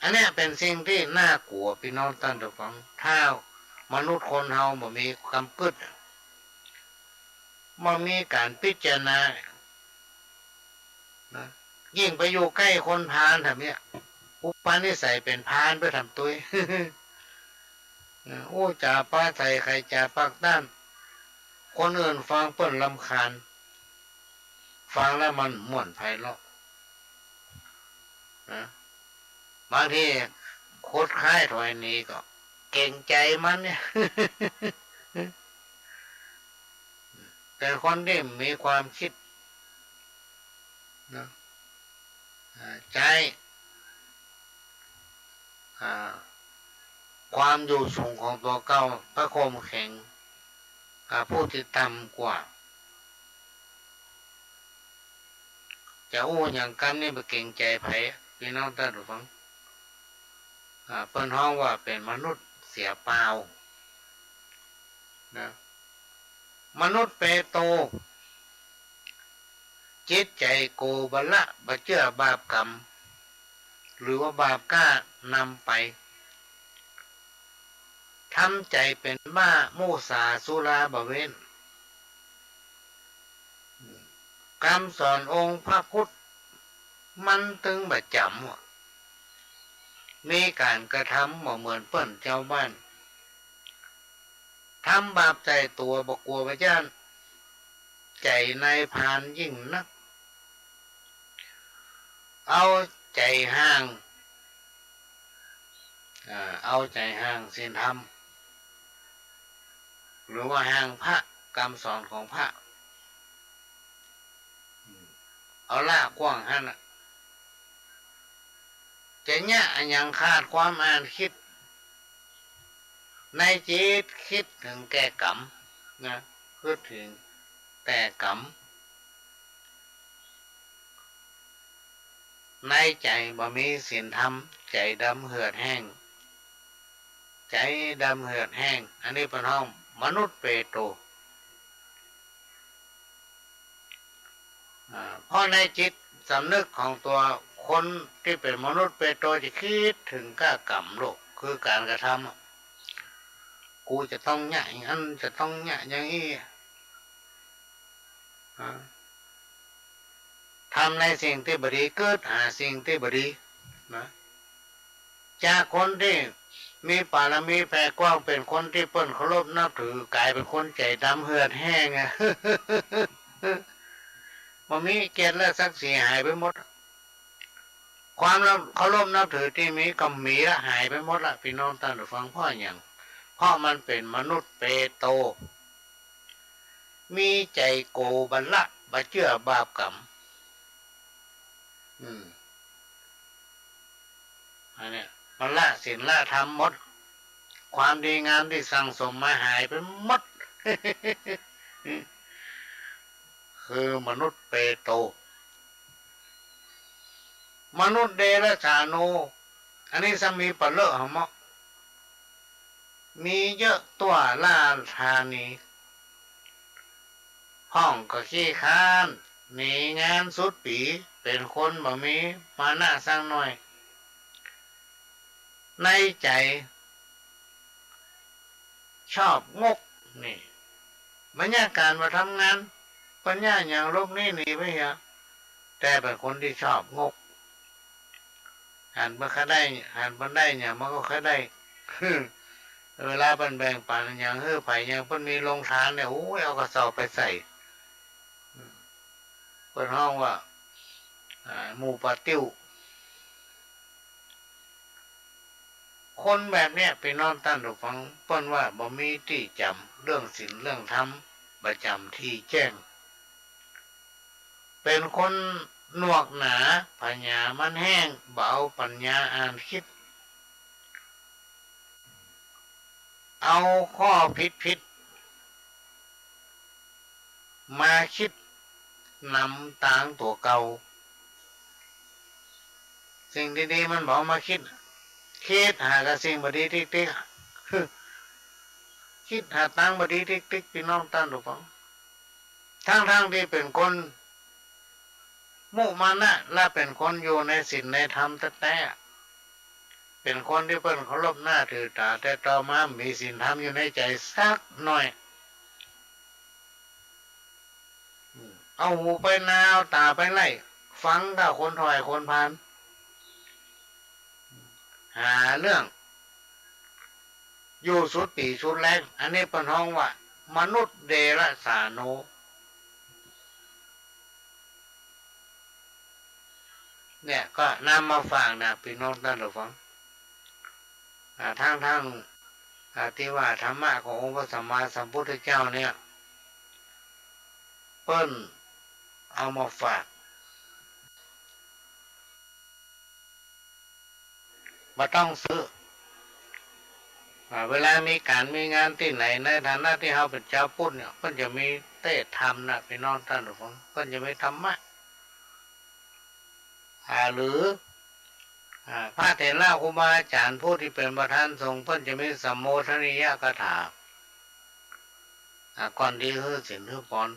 S1: อันนี้เป็นสิ่งที่น่ากลัวพี่น้องท่านผู้ฟังถ้ามนุษย์คนเฮาบ่มีความกึศบ่มีการพิจารณานะยิ่งไปอยู่ใกล้คนพาลแบบเนี้ยอุปนิสัยเป็นพาลไปทำตัวโอ้จ่าป้าไทยใครจ่าปากด้านคนอื่นฟังเปิ้นรำคาญฟังแล้วมันม่วนไพเราะนะบางทีโคตรคล้ายถอยนี้ก็เก่งใจมันเนี่ย แต่คนที่มีความคิดนะใจความอยู่สูงของตัวเก่าพระคมแข็งผู้ที่ต่ำกว่าจะอู้อย่างกันนี่ไปเก่งใจไผพี่น้องท่านผู้ฟังเปิ้นฮ้องว่าเป็นมนุษย์เสียเปล่านะมนุษย์เปโตจิตใจโกบละบะเชื่อบาปกรรมหรือว่าบาปกล้านำไปทำใจเป็นบ้ามูสาสุราบะเวนคำสอนองค์พระพุทธมันตึงประจำมีการกระทำเหมือนเปิ้นเจ้าบ้านทำบาปใจตัวบกลัวพระเจ้าใจในพานยิ่งนักเอาใจห่างเอาใจห่างศีลธรรมหรือว่าห่างพระคำสอนของพระเอาละกว้างหันจะเนี่ยยังขาดความอ่านคิดในจิตคิดถึงแก่กรรมนะคิดถึงแต่กรรมในใจบ่มีศีลธรรมใจดำเหือดแห้งใจดำเหือดแห้งอันนี้เป็นห้องมนุษย์เปโตรเพราะในจิตสำนึกของตัวคนที่เป็นมนุษย์เปโตรจะคิดถึงก้ากรรมโลกคือการกระทำกูจะต้องแย่อย่างนั้นจะต้องแย่อย่างนี้ทำในสิ่งที่บดีเกิดหาสิ่งที่บดีนะจากคนที่มีปารมีแผ่กว้างเป็นคนที่เปิ้นเคารพนับถือกลายเป็นคนใจดำเหือดแห้งมันมีเกียรติและศักดิ์ศรีหายไปหมดความเคารพนับถือที่มีก็มีละหายไปหมดละพี่น้องท่านผู้ฟังเพราะอย่างเพราะมันเป็นมนุษย์เปโตรมีใจโกบัลละบะเชื่อบาปกรรมอันนี้มันละศีลละธรรมหมดความดีงามที่สั่งสมมาหายไปหมด คือมนุษย์เปโตรมนุษย์เดรัจฉานุอันนี้สามีปะเลอะหมะ มีเยอะตัวล่าธานีห้องก็ขี้ค้านหนีงานสุดปีเป็นคนบ่มีมานะสร้างหน่อยในใจชอบงกนี่บรรยากาศมาทำงานปัญญาอย่างโลกนี้หนีไปเหรอแต่เป็นคนที่ชอบงกหันมาค่ได้หันมาได้เนี่ยมันก็ค่ได้เวลาเป็นแบ่งปันอย่างไผ่อย่างเพิ่นมีลงทานเนี่ยโอ้ยเอากระสอบไปใส่เพิ่นห้องว่าหมู่ปาติ้วคนแบบเนี้ยไปนอนตั้นหรือฟังเปิ้นว่าบ่มีที่จำเรื่องศีลเรื่องธรรมประจำที่แจ้งเป็นคนหนวกหนาปัญญามันแห้งเบาปัญญาอ่านคิดเอาข้อผิดมาคิดนำต่างตัวเก่าสิ่งดีๆมันบอกมาคิดหากับสิ่งบดีติ๊กคิดหาตังบดีติ๊กพี่น้องตั้นหรือเปล่าทั้งที่เป็นคนมุมานะและเป็นคนอยู่ในศีลในธรรมแต่เป็นคนที่เพิ่นเคารพหน้าถือตาแต่ต่อมามีศีลธรรมอยู่ในใจสักหน่อยเอาหูไปนาเอาตาไปไล่ฟังถ้าคนถอยคนพานหาเรื่องอยู่สุดปีสุดแรงอันนี้เป็นห้องว่ามนุษย์เดรัจฉานโนเนี่ยก็นำมาฝากนะพี่น้องท่านผู้ฟังทั้งที่ว่าธรรมะขององค์พระสัมมาสัมพุทธเจ้าเนี่ยเปิ้นเอามาฝากมาต้องซื้อเวลามีการมีงานที่ไหนในฐานะที่เขาเป็นเจ้าพุทธเนี่ยเพิ่นจะมีเทศธรรมนะพี่น้องท่านผู้ฟังเพิ่นจะมีธรรมะหรือพระเถระครูบาอาจารย์ผู้ที่เป็นประธานสงฆ์เพิ่นจะมีสัมโมทนิยกถาก่อนที่คือศีลคือพร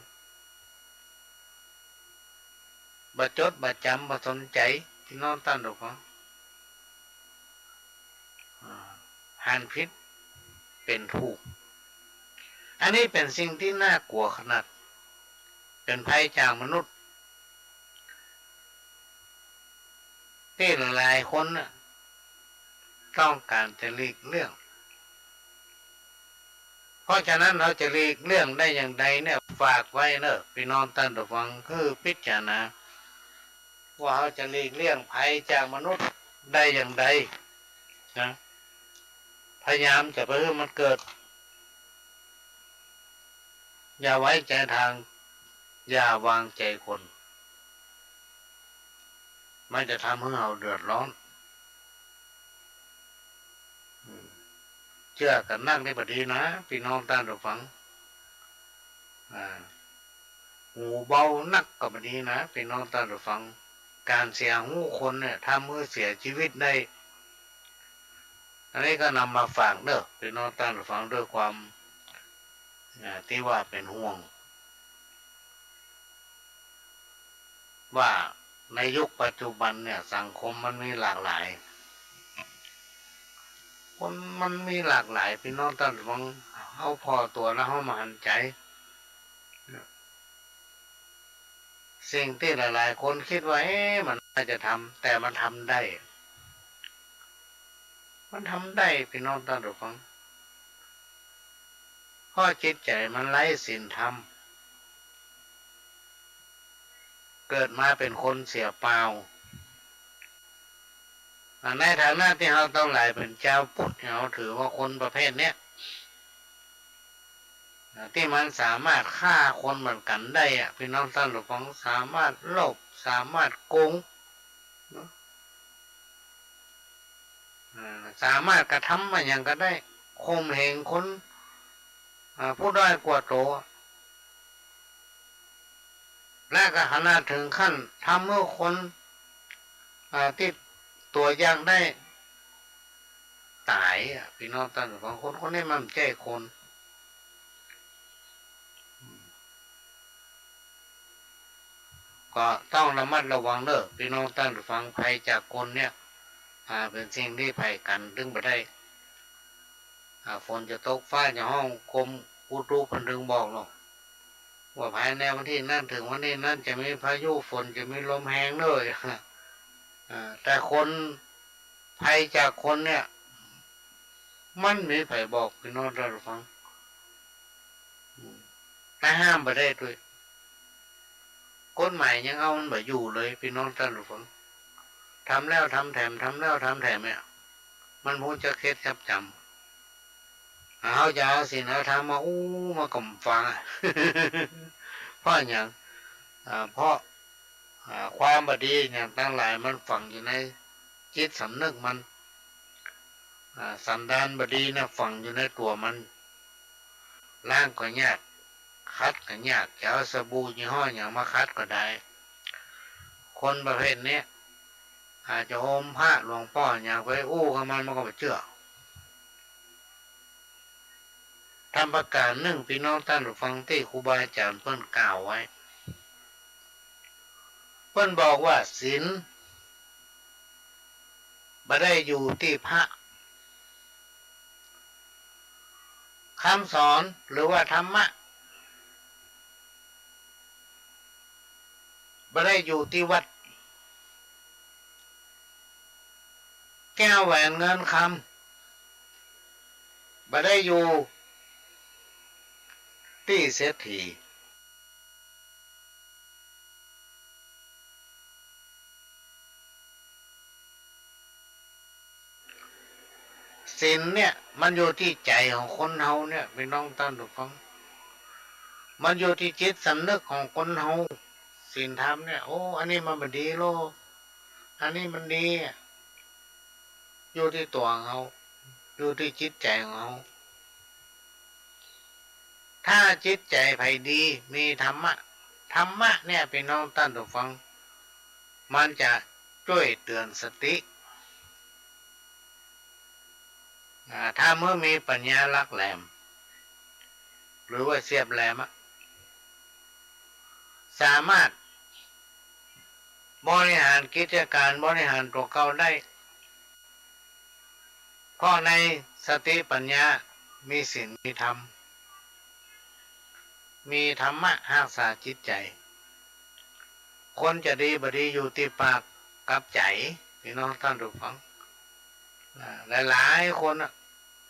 S1: บัจดบัจจำบัสนใจพี่น้องท่านผู้ฟังหันพิษเป็นถูกอันนี้เป็นสิ่งที่น่ากลัวขนาดเป็นภัยจากมนุษย์ที่หลายคนต้องการจะหลีกเลี่ยงเพราะฉะนั้นเราจะหลีกเลี่ยงได้อย่างใดเนี่ยฝากไว้เนอะพี่น้องท่านผู้ฟังคือพิจารณาว่าเราจะหลีกเลี่ยงภัยจากมนุษย์ได้อย่างใดนะพยายามจะไปให้มันเกิดอย่าไว้ใจทางอย่าวางใจคนมันจะทำให้เราเดือดร้อนเชื่อกันนั่งได้พอดีนะพี่น้องท่านผู้ฟังหูเบานักก็พอดีนะพี่น้องท่านผู้ฟังการเสียหูคนเนี่ยทำให้เสียชีวิตได้อันนี้ก็นำมาฝากเด้อพี่น้องท่านผู้ฟังด้วยความที่ว่าเป็นห่วงว่าในยุคปัจจุบันเนี่ยสังคมมันมีหลากหลายคนมันมีหลากหลายพี่น้องท่านผู้ฟังเขาพอตัวแล้วเขามาหันใจสิ่งที่หลายๆคนคิดว่ามันน่าจะทำแต่มันทำได้พี่น้องท่านผู้ฟังเพราะจิตใจมันไร้ศีลธรรมเกิดมาเป็นคนเสียเปล่าในฐานะที่เราต้องหลายเป็นเจ้าพุทธเราถือว่าคนประเภทเนี้ยที่มันสามารถฆ่าคนเหมือนกันได้พี่น้องท่านผู้ฟังสามารถลบสามารถโกงสามารถกระทำมาอย่างก็ได้ข่มเหงคนผู้ด้อยกว่าโตและก็ขนาดถึงขั้นทำเมื่อคนที่ตัวอย่างได้ ตายอ่ะพี่น้องท่านผู้ฟังคนคนนี้มันใจคนก็ต้องระมัดระวังเด้อพี่น้องท่านผู้ฟังภัยจากคนเนี่ยเป็นสิ่งที่ภัยกันถึงไปได้ฝนจะตกฟ้าจะห้องกรมอุตุพันธุ์ถึงบอกหรอกว่าภายในวันที่นั่นถึงวันนี้นั่นจะมีพายุฝนจะมีลมแห้งเลยแต่คนภัยจากคนเนี่ยมันมีไผบอกพี่น้องท่านผู้ฟังแต่ห้ามไปได้ด้วยกฎหมายยังเอามันไปอยู่เลยพี่น้องท่านผู้ฟังทำแล้วทำแถมทำแล้วทำแถมเนี่ยมันพูดจะเคล็ดครับจำเอายาสินะทำมามากล่อมฟังเพราะอย่างเพราะความบดีอย่างตั้งหลายมันฝังอยู่ในจิตสำนึกมันสันดานบดีนะฝังอยู่ในตัวมันล้างก็ยากคัดก็ยากจะเอาสบู่ยี่ห้ออย่างมาคัดก็ได้คนประเภทนี้อาจจะโฮมผ้าหลวงพ่ออย่างไปกับมันก็ไม่เชื่อทำประกาศหนึ่งพี่น้องท่านฟังที่ครูบาอาจารย์เพิ่นกล่าวไว้เพิ่นบอกว่าศีลไม่ได้อยู่ที่พระคำสอนหรือว่าธรรมะไม่ได้อยู่ที่วัดแก้วแหวนเงินคำไม่ได้อยู่ที่เศรษฐีศีลเนี่ยมันอยู่ที่ใจของคนเฮาเนี่ยพี่น้องท่านผู้ฟังมันอยู่ที่จิตสำนึกของคนเฮาศีลธรรมเนี่ยอันนี้มันไม่ดีโลอันนี้มันดีอยู่ที่ตัวของเขาอยู่ที่จิตใจของเขาถ้าจิตใจไผ่ดีมีธรรมะธรรมะเนี่ยพี่น้องท่านผู้ฟังมันจะช่วยเตือนสติถ้าเมื่อมีปัญญาลักแหลมหรือว่าเสียบแหลมสามารถบริหารกิจการบริหารตัวเขาได้เพราะในสติปัญญามีศีลมีธรรมมีธรรมะรักษาจิตใจคนจะดีบดีอยู่ที่ปากกับใจพี่น้องท่านผู้ฟังหลายๆคน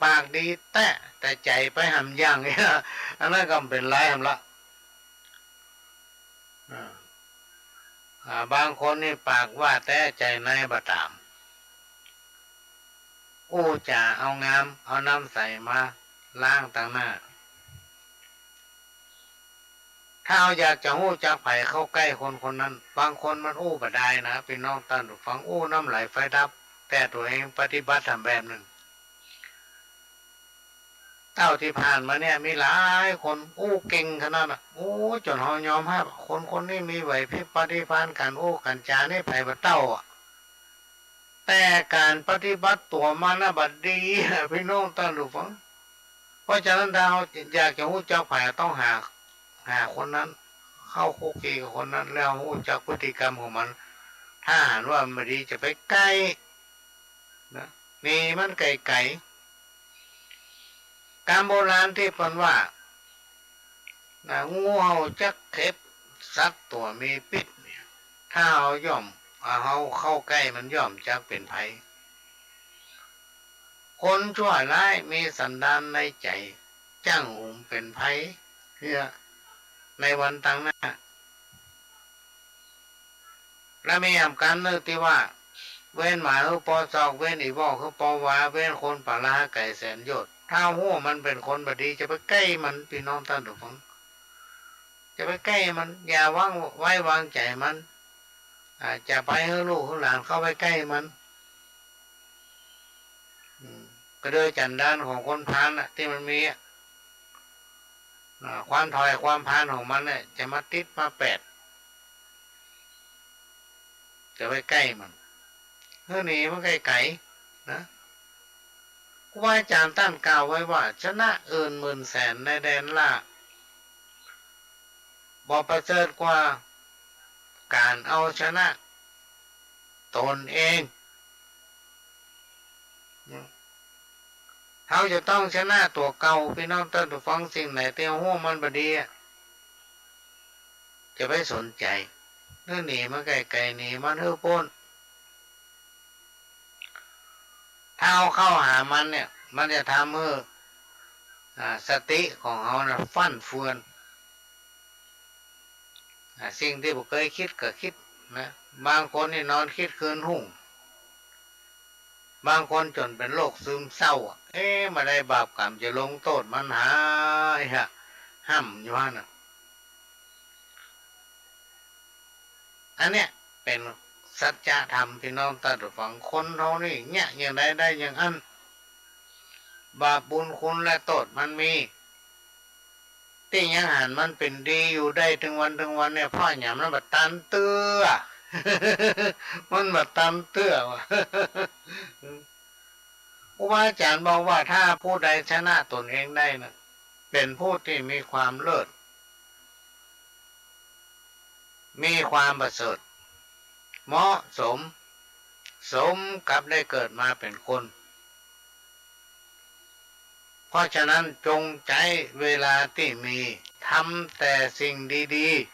S1: ปากดีแต่ใจไปหำย่างเนี่ยอันนั้นก็เป็นไรหำละบางคนนี่ปากว่าแต่ใจในบะตามจะเอางามเอาน้ำใส่มาล้างต่างหน้าถ้าเอาอยากจะจักไผ่เข้าใกล้คนคนนั้นบางคนมันบ่ได้นะพี่น้องท่านผู้ฟังน้ำไหลไฟดับแต่ตัวเองปฏิบัติทำแบบหนึ่งเต้าที่ผ่านมาเนี่ยมีหลายคนเก่งขนาดน่ะจนเขายอมให้คนคนนี้มีไหวพริบปฏิภาณการกันจานี่ไผ่บะเต้าแต่การปฏิบัติตัวมานะบัดดีพี่น้องท่านผู้ฟังเพราะฉะนั้นถ้าเราอยากจะจักไผ่ต้องหาคนนั้นเข้าคุกคีกับคนนั้นแล้วจักพฤติกรรมของมันถ้าหากว่ามันดีจะไปใกล้นะนี่มันไกลการโบราณที่เพิ่นว่างูเห่าจักเข็บสัตว์ตัวมีพิษเนี่ยถ้าเอาย่อมเอาเข้าใกล้มันย่อมจักเป็นภัยคนชั่วร้ายมีสันดานในใจจ้างเป็นภัยเพื่อในวันต่างหน้าและมียามการนึกที่ว่าเว้นหมาคือปอซอกเว้นอีบอกคือปอวาเว้นคนป่าละไก่แสนยศถ้ามันเป็นคนบดีจะไปใกล้มันพี่น้องท่านทุกคนจะไปใกล้มันอย่าวางไว้วางใจมันจะไปให้ลูกให้หลานเข้าไปใกล้มันก็โดยจันดานของคนพาลที่มันมีความถอยความพานของมันเนี่ยจะมาติดมาแปดจะไปใกล้มันหนีมันไกลๆนะ ครูบาอาจารย์ท่านกล่าวไว้ว่าชนะเอินหมื่นแสนในแดนล่าบ่ประเสริฐกว่าการเอาชนะตนเองเขาจะต้องชนะตัวเก่าพี่น้องท่านผู้ฟังสิ่งไหนที่หัวมันบดีจะไม่สนใจเนื้อหนีมาไกลๆหนีมันเฮือพ้นถ้าเอาเข้าหามันเนี่ยมันจะทำให้สติของเขานะฟั่นเฟือนสิ่งที่ผมเคยคิดก็คิดนะบางคนนี่นอนคิดคืนหุ่งบางคนจนเป็นโรคซึมเศร้ามาได้บาปกรรมจะลงโทษมันหายห้ำอยู่นะอันเนี้ยเป็นสัจธรรมพี่น้องตัดฝังคนเท่านี้เนี่ยอย่างใดได้อย่างอันบาปบุญคุณและโทษมันมีที่ยังหันมันเป็นดีอยู่ได้ถึงวันเนี่ยพ่อหยามมันบัดตันเตื้อ มันบัดตันเตื้อวะ ครูบาอาจารย์บอกว่าถ้าผู้ใดชนะตนเองได้นะเป็นผู้ที่มีความเลิศมีความประเสริฐเหมาะสมกับได้เกิดมาเป็นคนเพราะฉะนั้นจงใจเวลาที่มีทำแต่สิ่งดีๆ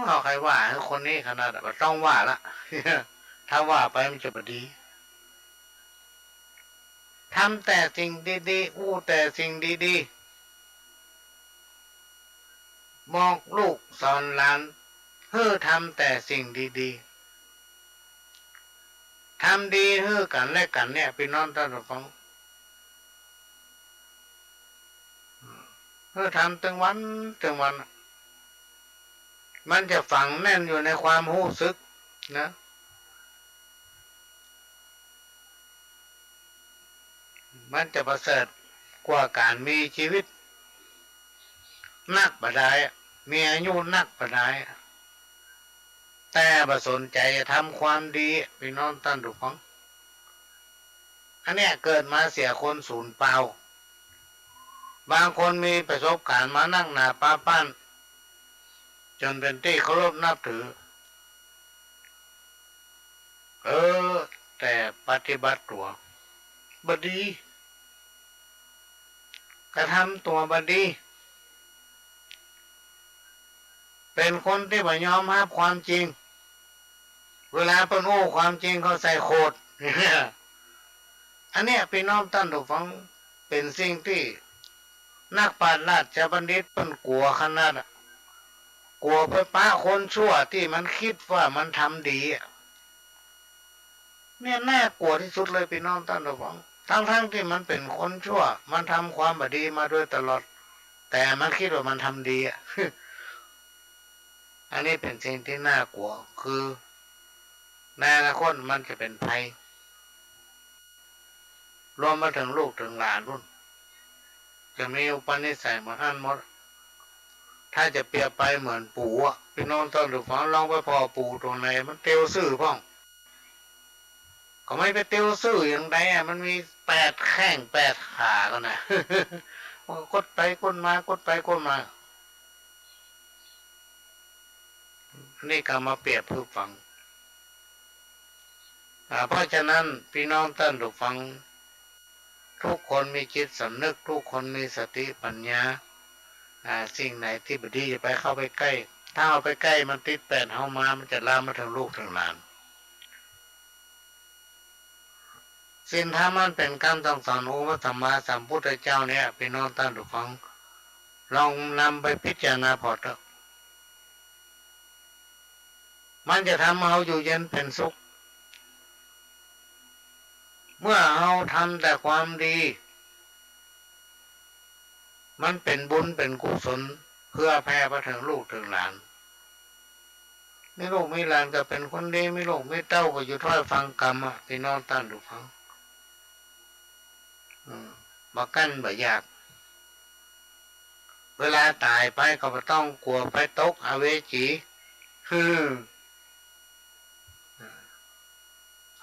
S1: เอาใครว่าคนนี้ขนาดแบบต้องว่าละ ถ้าว่าไปมันจะบดีทำแต่สิ่งดีๆอู้แต่สิ่งดีๆบอกลูกสอนหลานเฮ้อทำแต่สิ่งดีๆทำดีเฮ้อกันและกันเนี่ยพี่น้องท่านผู้ฟังเฮ้อทำตั้งวันมันจะฝังแน่นอยู่ในความรู้สึกนะมันจะประเสริฐกว่าการมีชีวิตนักประดายมีอายุนักประดายแต่ประสนใจจะทำความดีพี่น้องท่านทุกคนอันเนี้ยเกิดมาเสียคนสูญเปล่าบางคนมีประสบการณ์มานั่งหน้าป้าปั้นจนเป็นที่เคารพนับถือแต่ปฏิบัติตัวบดีกระทำตัวบดีเป็นคนที่ไม่ยอมรับความจริงเวลาเพิ่นโอ้ความจริงเขาใส่โคตรอันเนี้ยพี่น้องท่านผู้ฟังเป็นสิ่งที่นักปราชญ์ราชบัณฑิตเพิ่นกลัวขนาดกลัวไปป้าคนชั่วที่มันคิดว่ามันทำดีเนี่ยน่ากลัวที่สุดเลยพี่น้องท่านผู้ฟังทั้งที่มันเป็นคนชั่วมันทำความบดีมาโดยตลอดแต่มันคิดว่ามันทำดีอันนี้เป็นสิ่งที่น่ากลัวคือในอนาคตมันจะเป็นภัยรวมมาถึงลูกถึงหลานรุ่นจะมีอุปนิสัยเหมือนอันหมดถ้าจะเปรียบไปเหมือนปู่พี่น้องท่านผู้ฟังลองไปพอปู่ตรงไหนมันเตียวซื่อพ่องก็ไม่ไปเตียวซื่ออย่างใดมันมี8 แข้ง8 ขากันนะ มันกดไปกดมากดไปกดมานี่ก็มาเปรียบเพื่อฟังเพราะฉะนั้นพี่น้องท่านผู้ฟังทุกคนมีจิตสำนึกทุกคนมีสติปัญญาสิ่งไหนที่บดีจะไปเข้าไปใกล้ถ้าเอาไปใกล้มันติดแปดเข้ามามันจะลามมาถึงลูกถึงหลานสิ่งถ้ามันเป็นคำสั่งสอนองค์พระสัมมาสัมพุทธเจ้าเนี่ยพี่น้องท่านผู้ฟังลองนำไปพิจารณาพอเถอะมันจะทำเราอยู่เย็นเป็นสุขเมื่อเราทำแต่ความดีมันเป็นบุญเป็นกุศลเพื่อแผ่ไปถึงลูกถึงหลานไม่ลูกไม่หลานก็เป็นคนดีไม่ลูกไม่เต้าก็อยู่ถ้อยฟังกรรมพี่น้องท่านผู้ฟังบ่กั้นบ่ยากเวลาตายไปก็ไม่ต้องกลัวไปตกอเวจี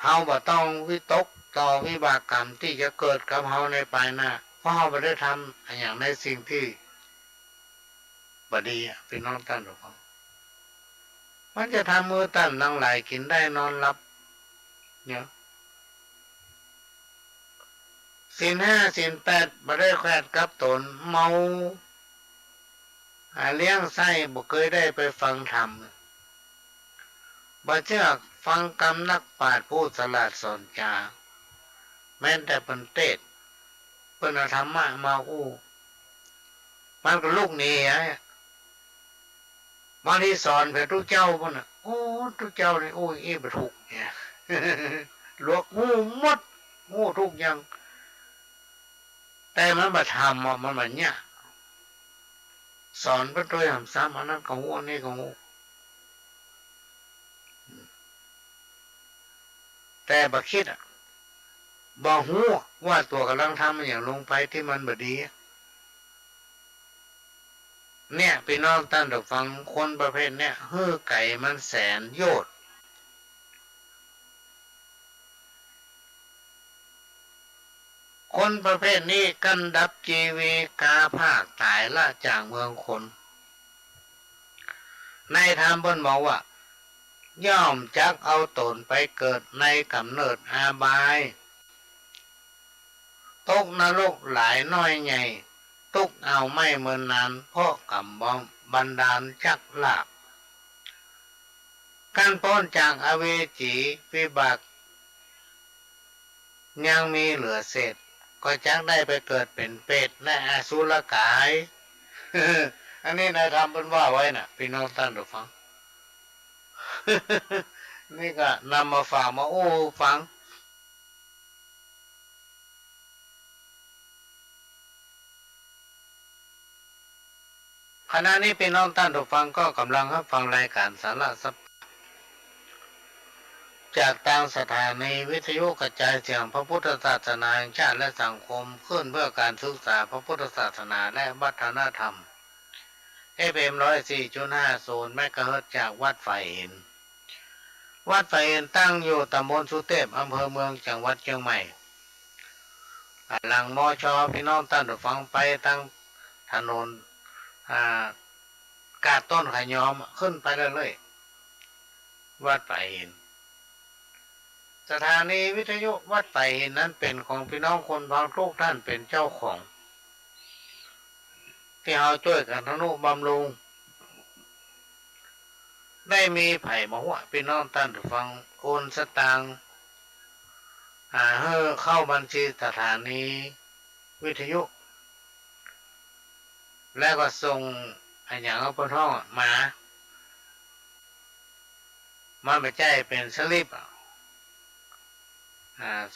S1: เฮาบ่ต้องวิตกต่อวิบากกรรมที่จะเกิดกับเฮาในภายหน้าเพราะเฮาบ่ได้ทำอย่างในสิ่งที่บ่ดีพี่น้องท่านผู้ฟังมันจะทำมือตั้นทั้งหลายกินได้นอนหลับเนี่ยศีลห้าศีลแปดบ่ได้แขวดกับตนเมาเลี้ยงไส้บ่เคยได้ไปฟังธรรมบ่เชื่อฟังกรรมนักปราชญ์ผู้ฉลาดสอนจาแม้แต่เป็นเทศเพิ่นเอาธรรมะมาอู้มันก็ลูกนี่ไอ้บางทีสอนเพื่อทุกเจ้าพุ่นน่ะโอ้ทุกเจ้านี่โอ้ยบ่ถูกเนี่ยลวกงูหมดงูทุกอย่างแต่มันบ่ทำมันบ่เนี่ยสอนไปโดยหำซ้ำอันนั้นก็งูอันนี้ก็งูแต่บ่คิดบ่ฮู้ว่าตัวกำลังทำอย่างลงไปที่มันบ่ดีเนี่ยพี่น้องท่านผู้ฟังคนประเภทเนี่ยฮื้อไก่มันแสนโยชน์คนประเภทนี้กันดับจีวีกาภาคตายละจากเมืองคนในธรรมเพิ่นบอกว่าย่อมจักเอาตนไปเกิดในกำเนิดอาบายตกนรกหลายน้อยใหญ่ตุกเอาไม่เมินนานเพราะกรรมบันดาลจักลาบการพ้นจากอเวจีวิบากยังมีเหลือเศษก็จักได้ไปเกิดเป็นเปรตและอสุรกาย อันนี้นายทำเป็นว่าไว้น่ะพี่น้องท่านผู้ฟัง นี่ก็นำมาฝากมาโอ้ฟังขณะนี้พี่น้องท่านผู้ฟังก็กำลังรับฟังรายการสาระสัพจากทางสถานีวิทยุกระจายเสียงพระพุทธศาสนาแห่งชาติและสังคมขึ้นเพื่อการศึกษาพระพุทธศาสนาและวัฒนธรรม FM 104.50 เมกะเฮิรตซ์จากวัดไฟหินวัดไฟหินตั้งอยู่ตำบลสุเทพอำเภอเมืองจังหวัดเชียงใหม่หลังมอชอพี่น้องท่านผู้ฟังไปตั้งถนนกาดต้นขยอมขึ้นไปเรื่อยๆวัดไฟหินสถานีวิทยุวัดไฟหินนั้นเป็นของพี่น้องคนบางทุกท่านเป็นเจ้าของที่เราช่วยกันทนุบำรุงได้มีไผ่มาหัวพี่น้องท่านผู้ฟังโอนสตางค์เข้าบัญชีสถานีวิทยุแล้วก็ส่งอย่างเอาปนห้องมาไปใจเป็นสลิป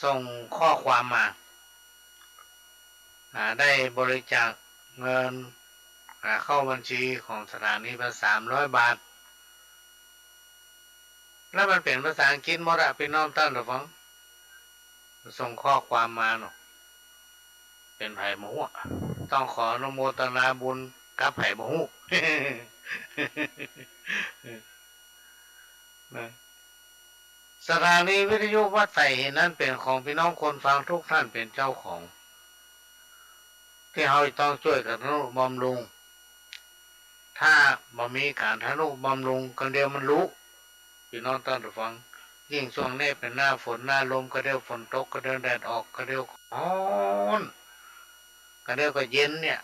S1: ส่งข้อความมาได้บริจาคเงินเข้าบัญชีของสถานีไป300 บาทแล้วมันเป็นภาษาอังกฤษหมดพี่น้องท่านผู้ฟังส่งข้อความมาเนาะเป็นไผ่หมูต้องขออนุโมทนาบุญกับไผ่หมูสถานีวิทยุวัดไฟหินนั้นเป็นของพี่น้องคนฟังทุกท่านเป็นเจ้าของที่เราต้องช่วยกันทนุบำรุงถ้าบ่มีการทนุบำรุงกันเดียวมันรู้พี่น้องท่านผู้ฟังยิ่งช่วงนี้เป็นหน้าฝนหน้าลมก็เดียวฝนตกก็เดียวแดดออกก็เดียวร้อนก็เดียวก็เย็นเนี่ย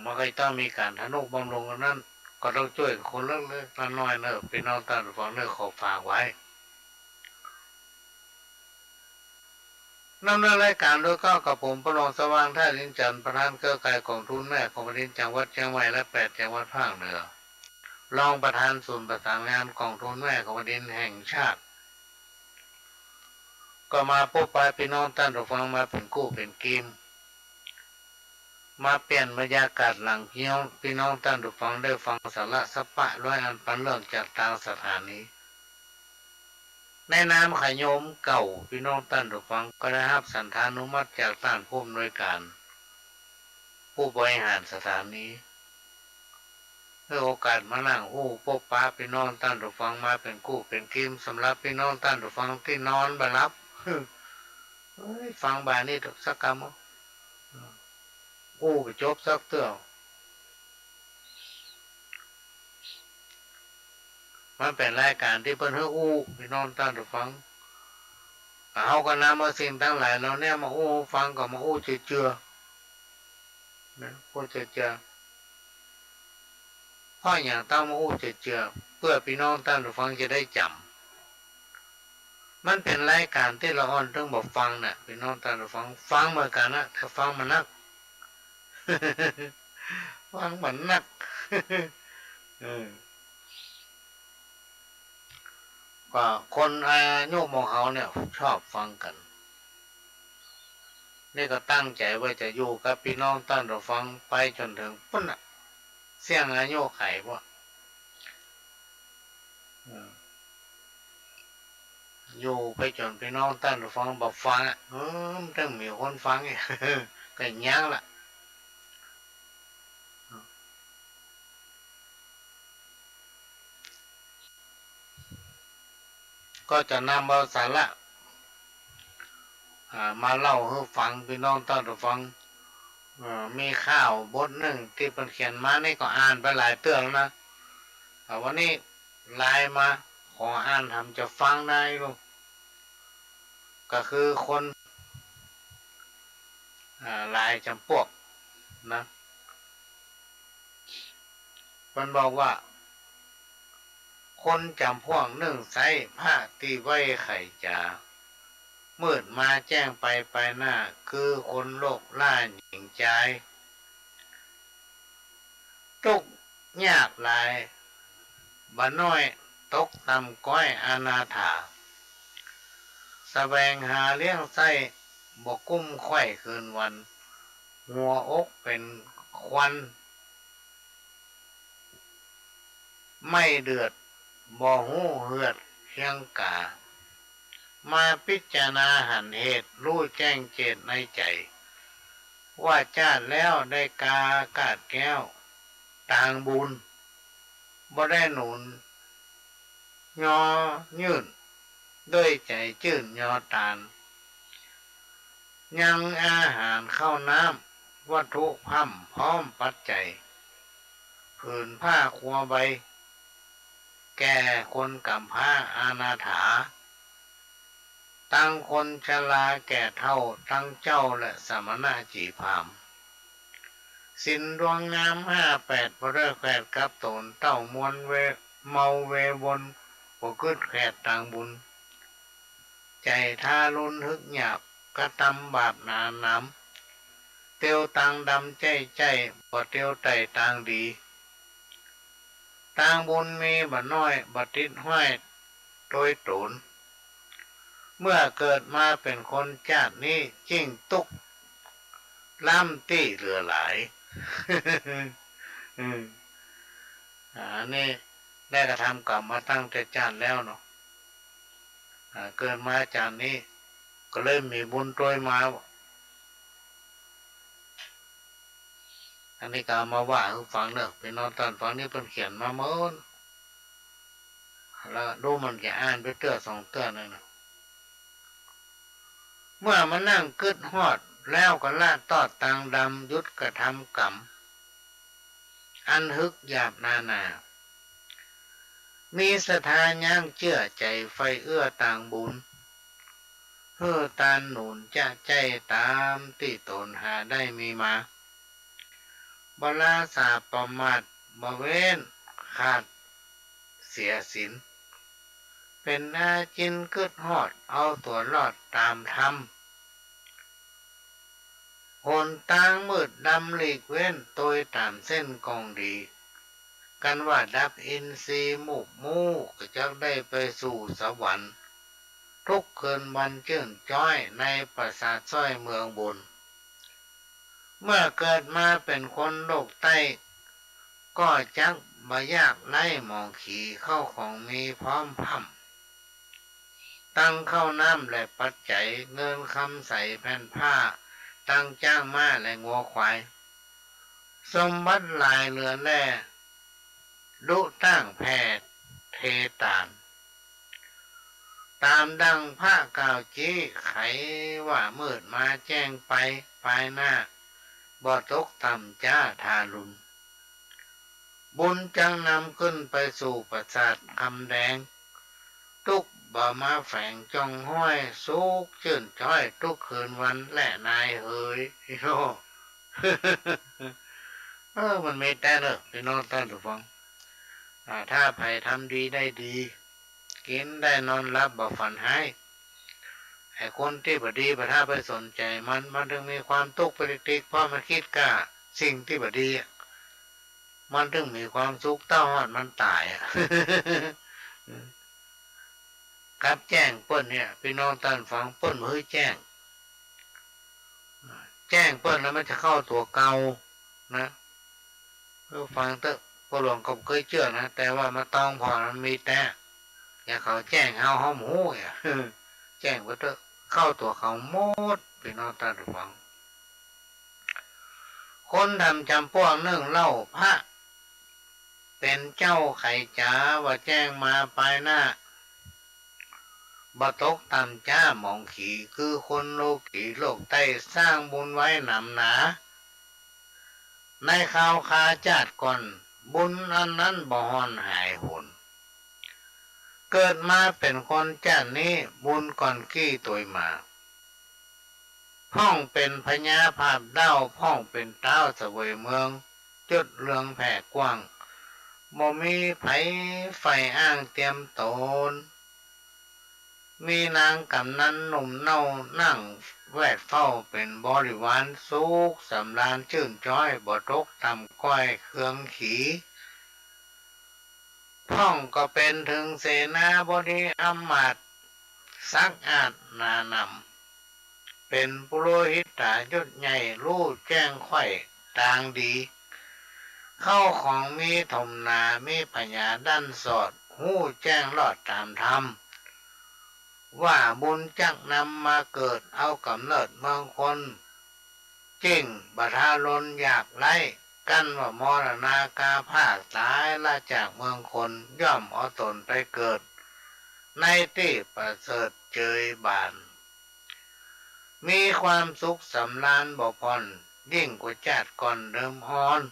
S1: มันก็ต้องมีการทนุบำรุงกันนั้นก็ต้องช่วยคนเล็กๆน้อยๆเนอะพี่น้องท่านผู้ฟังเนอะขอฝากไว้นำเนินรายการโดยก็กับผมประหลองสว่างท่าดินจันทร์ประธานเครือข่ายกองทุนแม่ของประเทศจังหวัดเชียงใหม่และ8 จังหวัดภาคเหนือรองประธานศูนย์ประสานงานกองทุนแม่ของประเทศแห่งชาติก็มาพบปะพี่น้องท่านผู้ฟังมาเป็นกู้เป็นกีมมาเปลี่ยนบรรยากาศหลังพี่น้องท่านผู้ฟังได้ฟังสาระสัพพะร้อยอันพันเรื่องจากทางสถานีในนามขยมเก่าพี่น้องท่านผู้ฟังก็ได้รับสันธานุมัติจากท่านผู้อำนวยการผู้บริหารสถานี ให้โอกาสมานั่งพบป้าพี่น้องท่านผู้ฟังมาเป็นกู้เป็นกิมสำหรับพี่น้องท่านผู้ฟังที่นอนบ่หลับฟังบานี้สักคำไปจบสักเตื้อมันเป็นรายการที่เพิ่นให้พี่น้องท่านผู้ฟังเอาก็นำเอาสิ่งทั้งหลายเราเนี่ยมาฟังก็มาเจือนะเจือเพราะอย่างต้องมาเจือเพื่อพี่น้องท่านผู้ฟังจะได้จำมันเป็นรายการที่เราอ่อนต้องบอกฟังนะพี่น้องท่านผู้ฟังเหมือนกันนะแต่ฟังมันนัก ฟังมันนัก ก็คนอายุมองเขาเนี่ยชอบฟังกันนี่ก็ตั้งใจว่าจะอยู่กับพี่น้องท่านผู้ฟังไปจนถึงปุ่นน่ะเสี่ยงอายุไขว่าอยู่ไปจนพี่น้องท่านผู้ฟังบอกฟังมันต้องมีคนฟังไง ก็ยั้งละก็จะนำเอาสาระมาเล่าให้ฟังพี่น้องท่านผู้ฟังมีข่าวบทหนึ่งที่เป็นเขียนมานี่ก็อ่านไปหลายเตือนนะวันนี้ไลน์มาขออ่านทำจะฟังได้ลูกก็คือคนลายจำพวกนะมันบอกว่าคนจำพวกนึ่งใส่ผ้าตีไว้ไข่จ่ามืดมาแจ้งไปหน้าคือคนโลกล่าหญิงใจทุกยากลายบ่น้อยตกตำก้อยอนาถาแสวงหาเลี้ยงไส้บกุ้มไข่คืนวันหัวอกเป็นควันไม่เดือดบ่หูเหือดเคียงกามาพิจารณาหันเหตุรู้แจ้งเจตในใจว่าชาติแล้วได้กากาดแก้วต่างบุญบ่ได้หนุนยอยื่นด้วยใจจื่นยอตานยังอาหารเข้าน้ำวัตถุพั่มพร้อมปัจจัยผืนผ้าครัวใบแก่คนกำพร้าอาณาถาตั้งคนชราแก่เท่าทั้งเจ้าและสมณะจีพามสินดวงงาม58พระเรือแขดกับตนเต้ามวลเมาเววนบ่ขึ้นแขดต่างบุญใจทารุนฮึกหยาบกระทำบาปหนาน้ำเตียวต่างดำใจบ่เตียวไตต่างดีต่างบุญมีบ่น้อยบ่ติดห้อยโดยตนเมื่อเกิดมาเป็นคนชาตินี้จิ้งตุกล้ำตี้เหลือหลาย นี่ได้กระทำกรรมมาตั้งแต่ชาติแล้วเนาะเกิดมาจากนี้ก็เลยมีบุญโดยมาอันนี้ก็มาว่าให้ฟังเนอะเป็นนอนตอนฟังนี่เป็นเขียนมาเมื่อแล้วดูมันจะอ่านไปเตื้อสองเตื้อนึงนะเมื่อมานั่งกึดฮอดแล้วก็ละตอดตังดำยุดกระทำกรรมอันฮึกหยาบนามีศรัทธาย่างเชื่อใจไฟเอื้อต่างบุญเพื่อตานหนุนจะใจตามที่ตนหาได้มีมาบลาสาประมาทบ่เว้นขาดเสียสินเป็นอาจินกึดฮอดเอาตัวรอดตามธรรมหนทางมืดดำหลีกเว้นโดยตามเส้นกองดีกันว่าดับอินทรีย์มุกมูก็จะได้ไปสู่สวรรค์ทุกคืนวันจื่นจ้อยในปราสาทซ้อยเมืองบุญเมื่อเกิดมาเป็นคนโลกใต้ก็จักบ่ยากไล่มองขี่เข้าของมีพร้อมพั่มตั้งเข้าน้ำและปัจจัยเงินคำใส่แผ่นผ้าตั้งจ้างม้าและงัวควายสมบัติหลายเหลือแล่ ดุตั้งแพทย์เทตานตามดังพระกล่าวจี้ไขว่ามืดมาแจ้งไปปลายหน้าบ่ตกต่ำจ้าทารุณบุญจังนำขึ้นไปสู่ประสาทคำแดงทุกบ่มาแฝงจ้องห้อยสุกชื่นช้อยทุกคืนวันและนายเฮยโย มันไม่แต่เนอะพี่น้องท่านผู้ฟังถ้าใครทำดีได้ดีกินได้นอนหลับบ่ฝันหายไอ้คนที่บดีบ่ถ้าไปสนใจมันถึงมีความทุกข์ปริติกเพราะมันคิดกล้าสิ่งที่บดีมันถึงมีความสุขเต้าหอดมันตาย กับแจ้งเปิ้นเนี่ยพี่น้องท่านฟังเปิ้นมือแจ้งเปิ้นแล้วมันจะเข้าตัวเก่านะเพื่อฟังเถอะพอหลวงก็เคยเชื่อนะแต่ว่ามาต้องพอมันมีแต่อย่าเขาแจ้งเอาห้อมหูอย่า แจ้งว่าเถอะเข้าตัวเขาหมดพี่น้องท่านฟังคนทำจำพวกนึ่งเล่าพระเป็นเจ้าไข่จ๋าว่าแจ้งมาปลายหน้าบ่ตกต่ำจ้าหมองขี่คือคนโลกีโลกใต้สร้างบุญไว้หนำหนาในข่าวคาจาดก่อนบุญอันนั้นบ่ฮอนหายหุนเกิดมาเป็นคนจ้านี้บุญก่อนกี้ตัวมาพ่องเป็นพญาภาพเด้าพ่องเป็นเต้าเสวยเมืองจุดเรืองแผ่กว้างบ่มีไผไฟอ้างเตรียมตนมีนางกำนันหนุ่มเน่านั่งแวดเฝ้าเป็นบริวารสุขสำราญชื่นจ้อยบ่ตกต่ำก้อยเครื่องขีพ่องก็เป็นถึงเสนาบดีอำมาตย์ซักอาจนานำเป็นปุโรหิตายศใหญ่รู้แจ้งไข่ต่างดีเข้าของมีถมนามีปัญญาด้านสอดหู้แจ้งรอดตามธรรมว่าบุญจักนำมาเกิดเอากำเนิดเมืองคนจริงบัทาลนอยากไล่กันว่ามรณากาภาคตายละจากเมืองคนย่อมเอาตนไปเกิดในที่ประเสริฐเจยบานมีความสุขสำราญบ่พรยิ่งกว่าจัดก่อนเดิมฮอน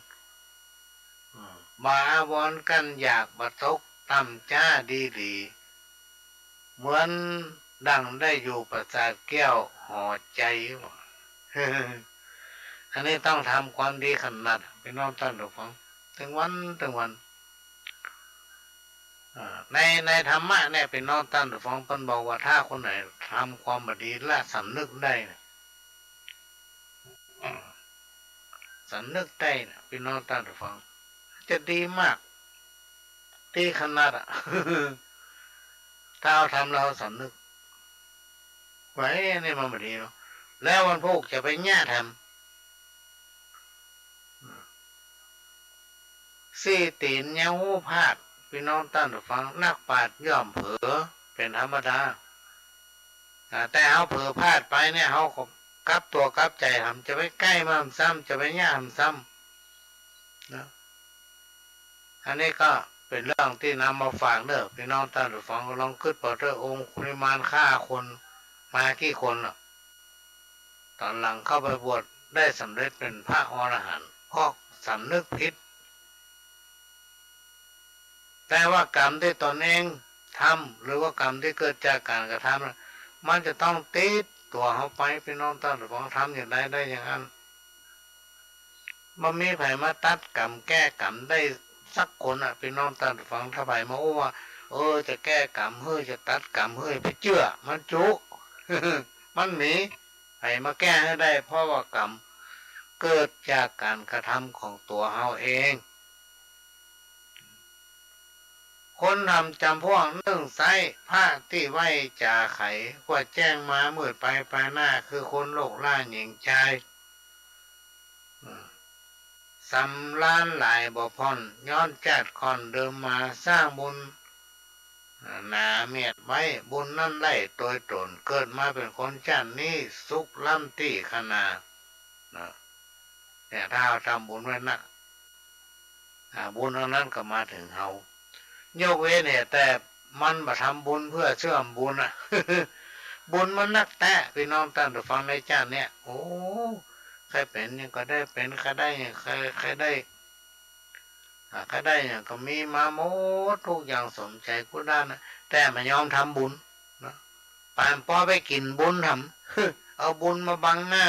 S1: มาอวนกันอยากบะตกต่ำจ้าดีเหมือนดังได้อยู่ประสาทแก้วห่อใจ อันนี้ต้องทำความดีขนาดพี่น้องท่านผู้ฟังถึงวันในธรรมะเนี่ยพี่น้องท่านผู้ฟังเพิ่นบอกว่าถ้าคนไหนทำความดีและสำนึกได้เนี่ยสำนึกได้เนี่ยพี่น้องท่านผู้ฟังจะดีมากดีขนาด ถ้าเราทำเราสำนึกไว้นี่มันไม่ดีเนาะแล้ววันพุธจะไปแง่ทำสี่ตีนเงาหูพาดพี่น้องท่านฟังนักปราชญ์ย่อมเผลอเป็นธรรมดาแต่เขาเผลอพลาดไปเนี่ยเขาก็กลับตัวกลับใจทำจะไปใกล้มันซ้ำจะไปแง่ทำซ้ำนะอันนี้ก็เป็นเรื่องที่นำมาฝากเด้อพี่น้องท่านฟังลองคิดว่าเรื่ององค์ปริมาณฆ่าคนมากี่คนตอนหลังเข้าไปบวชได้สำเร็จเป็นพระอรหันต์เพราะสำนึกผิดแต่ว่ากรรมที่ตนเองทำหรือว่ากรรมที่เกิดจากการกระทำมันจะต้องติดตัวเขาไปพี่น้องท่านฟังทำอย่างไรได้อย่างนั้นมันมีไผมาตัดกรรมแก้กรรมได้สักคนพี่น้องท่านฟังถ้าไผมาว่าจะแก้กรรมจะตัดกรรมไปเชื่อมันจุ มันหนีไผมาแก้ให้ได้เพราะว่ากรรมเกิดจากการกระทำของตัวเฮาเองคนทำจำพวกนึ่งไซผ้าที่ไว้จ่าไขว่าแจ้งมามืดไปหน้าคือคนโลกล่าหญิงใจสำล้านหลายบ่พรย้อนจัดคอนเดิมมาสร้างบุญหนาเมียดไว้บุญนั่นไล่โดยตนเกิดมาเป็นคนจันนี้สุขล้ำตี้ขนาดเนี่ยถ้าทำบุญไว้นะ บุญนั้นก็มาถึงเฮายกเว้นเนี่ยแต่มันมาทำบุญเพื่อเชื่อมบุญอ่ะ บุญมันนักแท้พี่น้องท่านผู้ฟังในชาติเนี่ยโอ้ใครเป็นยังก็ได้เป็นใครได้ยังใครได้ใครได้ยังก็มีมาหมดทุกอย่างสมใจกูได้นะแต่ไม่ยอมทำบุญนะปานพ่อไปกินบุญทำ เอาบุญมาบังหน้า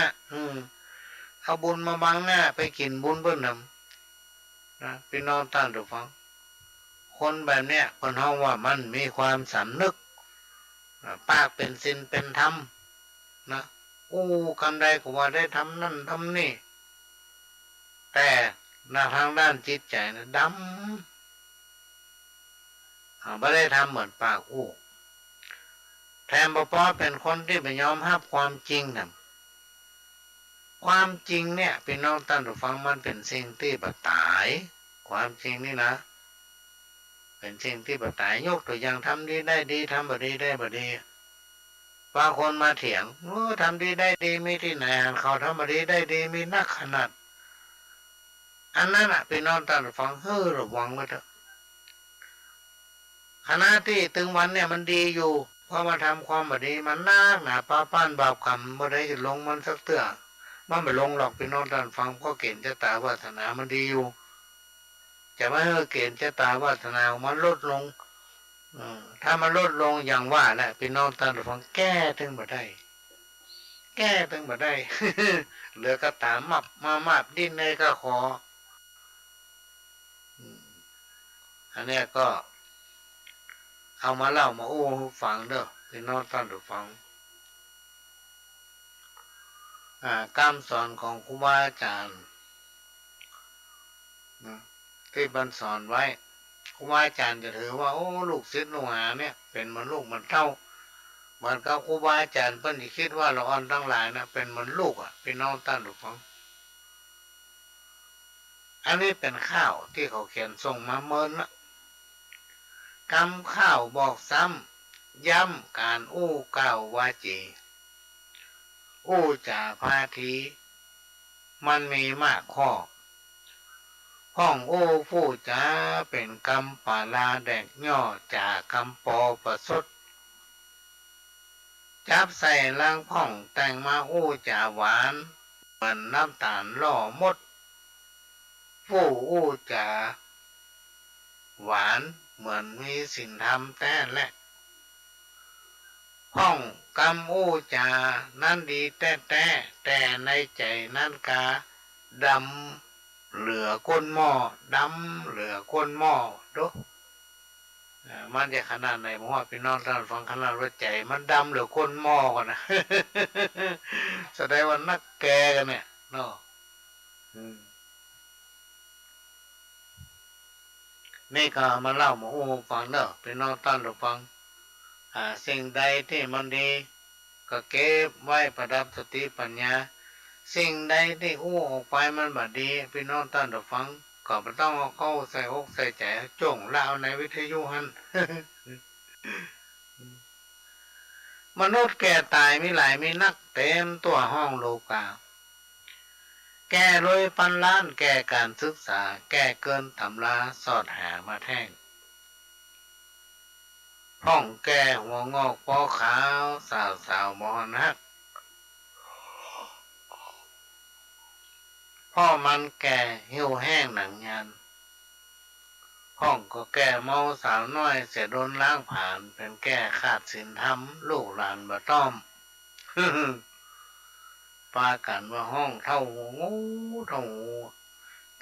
S1: เอาบุญมาบังหน้าไปกินบุญเพิ่นทำนะพี่น้องท่านผู้ฟังคนแบบเนี้ยคนห้องว่ามันมีความสำนึกปากเป็นศีลเป็นธรรมนะคำใดก็ว่าได้ทำนั่นทำนี่แต่ทางด้านจิตใจนะดำไม่ได้ทำเหมือนปากแทนพ่อเป็นคนที่ไม่ยอมรับความจริงนะความจริงเนี่ยพี่น้องท่านผู้ฟังมันเป็นสิ่งที่บัดตายความจริงนี่นะเป็นสิ่งที่บัดตายยกตัวอย่างทำดีได้ดีทำบดีได้บดีบางคนมาเถียงทำดีได้ดีมีที่ไหนเขาทำบดีได้ดีมีนักขนาดอันนั้นอ่ะพี่น้องท่านผู้ฟังระวังไว้เถอะขณะที่ตึงวันเนี่ยมันดีอยู่พอมาทำความบดีมันนักหนาป้าป้านบาปกรรมบ่ได้จะลงมันสักเตื้อมันไม่ลงหรอกพี่น้องท่านฟังเพราะเกณฑ์ชะตาวาสนามันดีอยู่จะไม่ให้เกณฑ์ชะตาวาสนามันลดลงถ้ามันลดลงอย่างว่าแหละพี่น้องท่านฟังแก้ถึงบ่ได้แก้ถึงบ่ได้ เหลือก็ตามมาดิ้นในก็ขออันนี้ก็เอามาเล่ามาฟังเด้อพี่น้องท่านฟังคำสอนของครูบาอาจารย์ที่บรรสอนไว้ครูบาอาจารย์จะถือว่าลูกศิษย์ลูกหาเนี่ยเป็นเหมือนลูกเหมือนเต้าเหมือนกับครูบาอาจารย์เพิ่นคิดว่าเราอ่อนทั้งหลายนะเป็นเหมือนลูกพี่น้องท่านฟังอันนี้เป็นข้าวที่เขาเขียนส่งมาเมินนะคำข้าวบอกซ้ำย้ำการกล่าววาจีจ่าพาทีมันมีมากข้อห้องผู้จ๋าเป็นคำปาลาแดกย่อจากคำปอประสดจับใส่ล่างพ่องแต่งมาจ่าหวานเหมือนน้ำตาลล่อมดผู้จ่าหวานเหมือนมีสิ่งทำแต่แหละห้องกำจานั่นดีแต่ในใจนั่นกาดำเหลือก้นหม้อดำเหลือก้นหม้อดูมันจะขนาดไหนผมว่าพี่น้องท่านฟังขนาดว่าใจมันดำเหลือก้นหม้อกันนะ แสดงว่านักแกกันเนี่ยเนาะนี่ก็มาเล่ามาฟังเนาะพี่น้องท่านฟังสิ่งใดที่มันดีก็เก็บไว้ประดับสติปัญญาสิ่งใดที่ออกไปมันบ่ดีพี่น้องท่านฟังก็ไม่ต้องเอาเข้าใส่อกใส่ใจจ่งเล่าในวิทยุหัน มนุษย์แก่ตายมีหลายมีนักเต็มตัวห้องโลกาแก่รวยพันล้านแก่การศึกษาแก่เกินตำราสอดหามาแท่งห้องแก่หัวงอกปอขาวสาวมอนักพ่อมันแก่หิวแห้งหนังยันห้องก็แก่เมาสาวน้อยเสียโดนล้างผ่านเป็นแก่ขาดศีลธรรมลูกหลานบ่ต้อม ปากันว่าห้องเท่างูเท่างู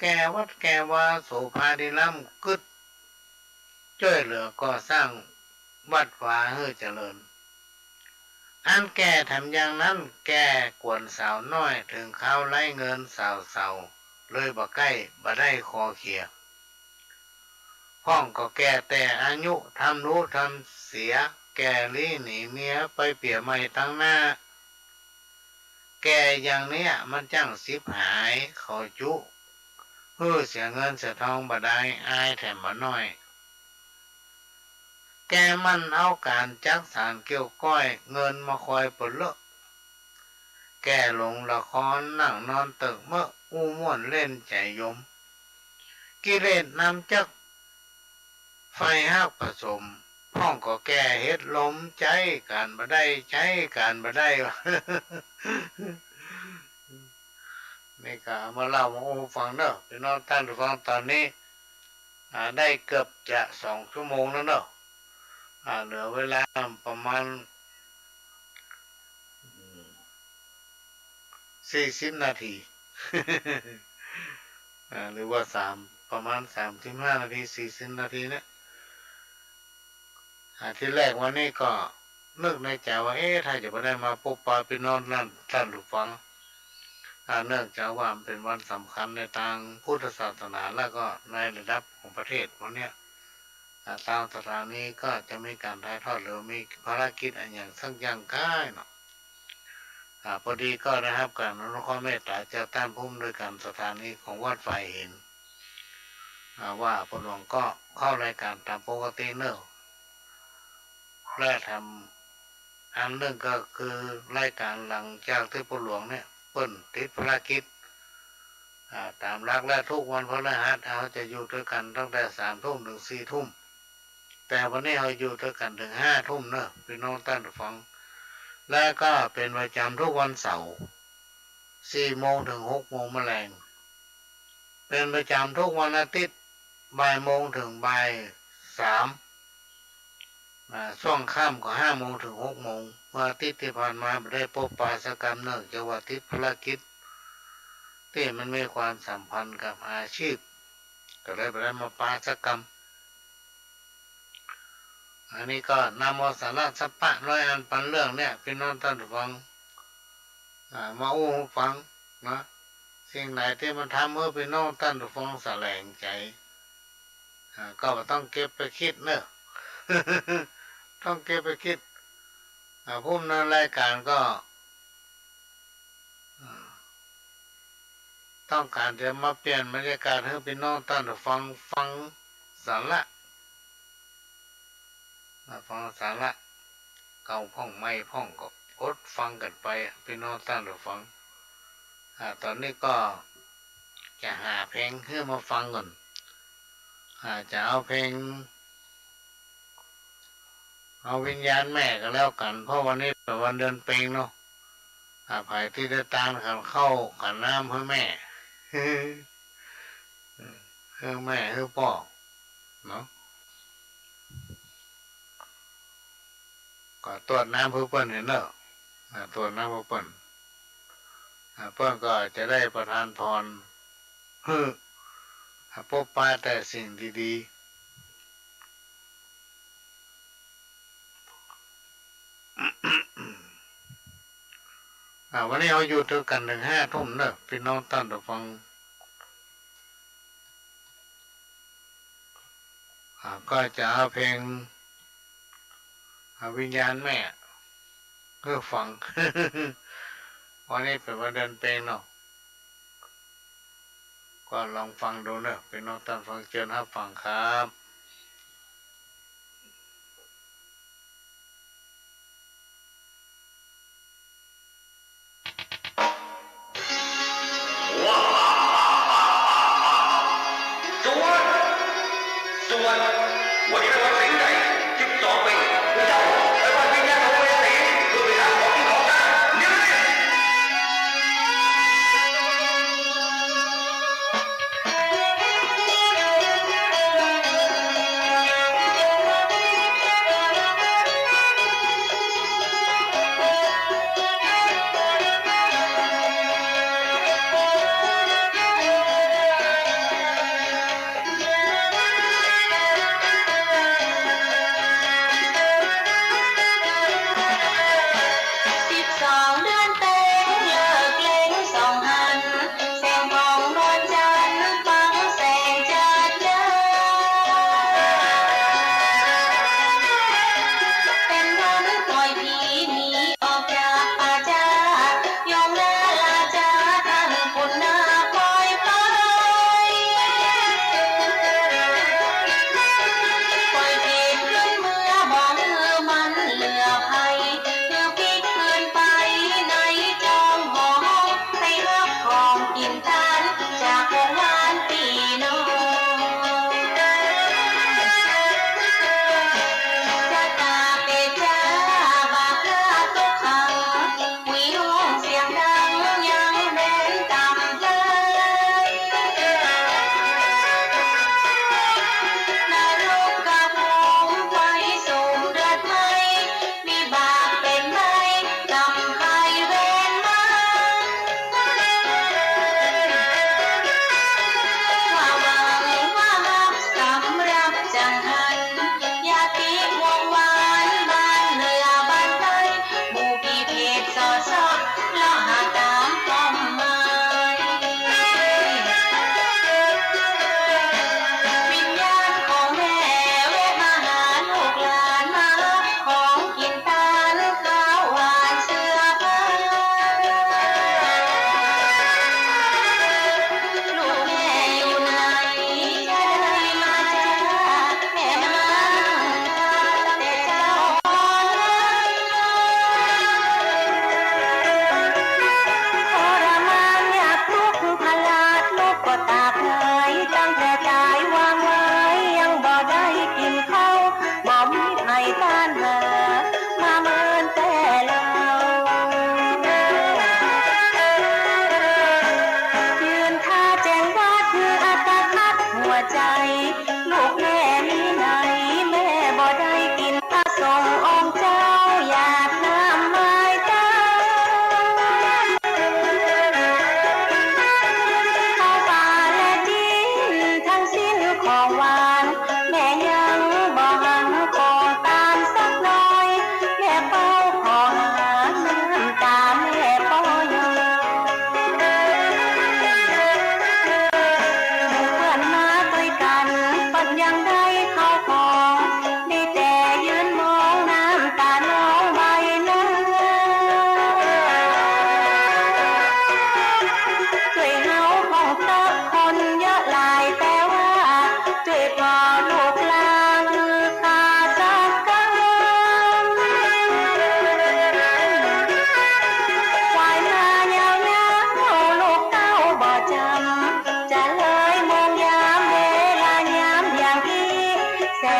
S1: แก่วัดแก่ว่าโสภาดิลัมกึดช่วยเหลือก่อสร้างวัดวาเฮือเจริญอันแก่ทำอย่างนั้นแก่กวนสาวน้อยถึงเขาไล่เงินสาวเลยบ่ใกล้บ่ได้คอเขียห้องก็แก่แต่อายุทำรู้ทำเสียแก่ลี้หนีเมียไปเปี่ยไม่ตั้งหน้าแก่อย่างเนี้ยมันจังสิบหายเขาจุเสียเงินเสียทองบ่ได้อายแถมบ่น้อยแกมันเอาการจักสารเกี่ยวก้อยเงินมาคอยปลดแกลงละครนั่งนอนตึกเมื่อม่วนเล่นใจยม กิเลสนำจักไฟหักผสมห้องก็แก่เฮ็ดลมใจการบ่ได้ใจการบ่ได้วะ นี่ก็มาเล่ามาโอ้ฟังเนอะพี่น้องท่านผู้ฟังตอนนี้ได้เกือบจะ2 ชั่วโมงแล้วเนอะเหลือเวลาประมาณ40 นาที หรือว่าประมาณ35 นาที40 นาทีเนี่ยที่แรกวันนี้ก็นึกในใจว่าถ้าจะไม่ได้มาพบปะพี่น้องนั่นท่านผู้ฟังเนื่องจากว่าเป็นวันสำคัญในทางพุทธศาสนาและก็ในระดับของประเทศวันนี้ตามสถานีก็จะมีการถ่ายทอดหรือมีภารกิจอะไรอย่างสักอย่างใกล้เนาะพอดีก็นะครับการอนุเคราะห์เมตตาจากท่านผู้อำนวยการสถานีของวัดไฟเห็นว่าพระหลวงก็เข้ารายการตามปกติเนอะและทำอันหนึ่งก็คือรายการหลังจากที่พระหลวงเนี่ยเปิ้นติดภารกิจตามหลักและทุกวันพฤหัสเราจะอยู่ด้วยกันตั้งแต่3 ทุ่มถึง4 ทุ่มแต่วันนี้เราอยู่ด้วยกันถึง5 ทุ่มเนอะพี่น้องท่านผู้ฟังและก็เป็นประจำทุกวันเสาร์4 โมงถึง6 โมงแมลงเป็นประจำทุกวันอาทิตย์บ่าย โมงถึงบ่าย 3ช่วงค่ำก็5 โมงถึง6 โมงเมื่ออาทิตย์ที่ผ่านมาไม่ได้พบปะสักกรรมเนื่องจากว่าติดภารกิจที่มันมีความสัมพันธ์กับอาชีพก็เลยไม่ได้มาปะสักกรรมอันนี้ก็นำเอาสาระสัพพะร้อยอันปันเรื่องเนี่ยพี่น้องท่านฟังมาอู้ฟังนะสิ่งไหนที่มันทำเมื่อพี่น้องท่านฟังแสลงใจก็ต้องเก็บไปคิดเนอะ ต้องเก็บไปคิดผู้ดำเนินรายการก็ต้องการจะมาเปลี่ยนบรรยากาศให้พี่น้องท่านฟังสาระเก่าพ่องไม่พ่องก็อดฟังกันไปพี่น้องท่านฟังตอนนี้ก็จะหาเพลงเพื่อมาฟังก่อนจะเอาเพลงเอาวิญญาณแม่ก็แล้วกันเพราะวันนี้เป็นวันเดือนเพ็ญเนาะไผ่ที่ได้ตามกันเข้ากันน้ำให้แม่ให้แม่ให้พ่อเนาะก็ตรวจน้ำเพื่อเปิ้ลเห็นเนอะตรวจน้ำเพื่อเปิ้ลเปิ้ลก็จะได้ประทานพรพบปะแต่สิ่งดีๆ วันนี้เราอยู่ด้วยกันถึง5 ทุ่มเนอะพี่น้องท่านผู้ฟังก็จะเอาเพลงวิญญาณแม่เพื่อฟัง วันนี้เป็นวันเดือนเพ็ญเนาะก็ลองฟังดูเนอะพี่น้องท่านฟังเชิญรับฟังครับ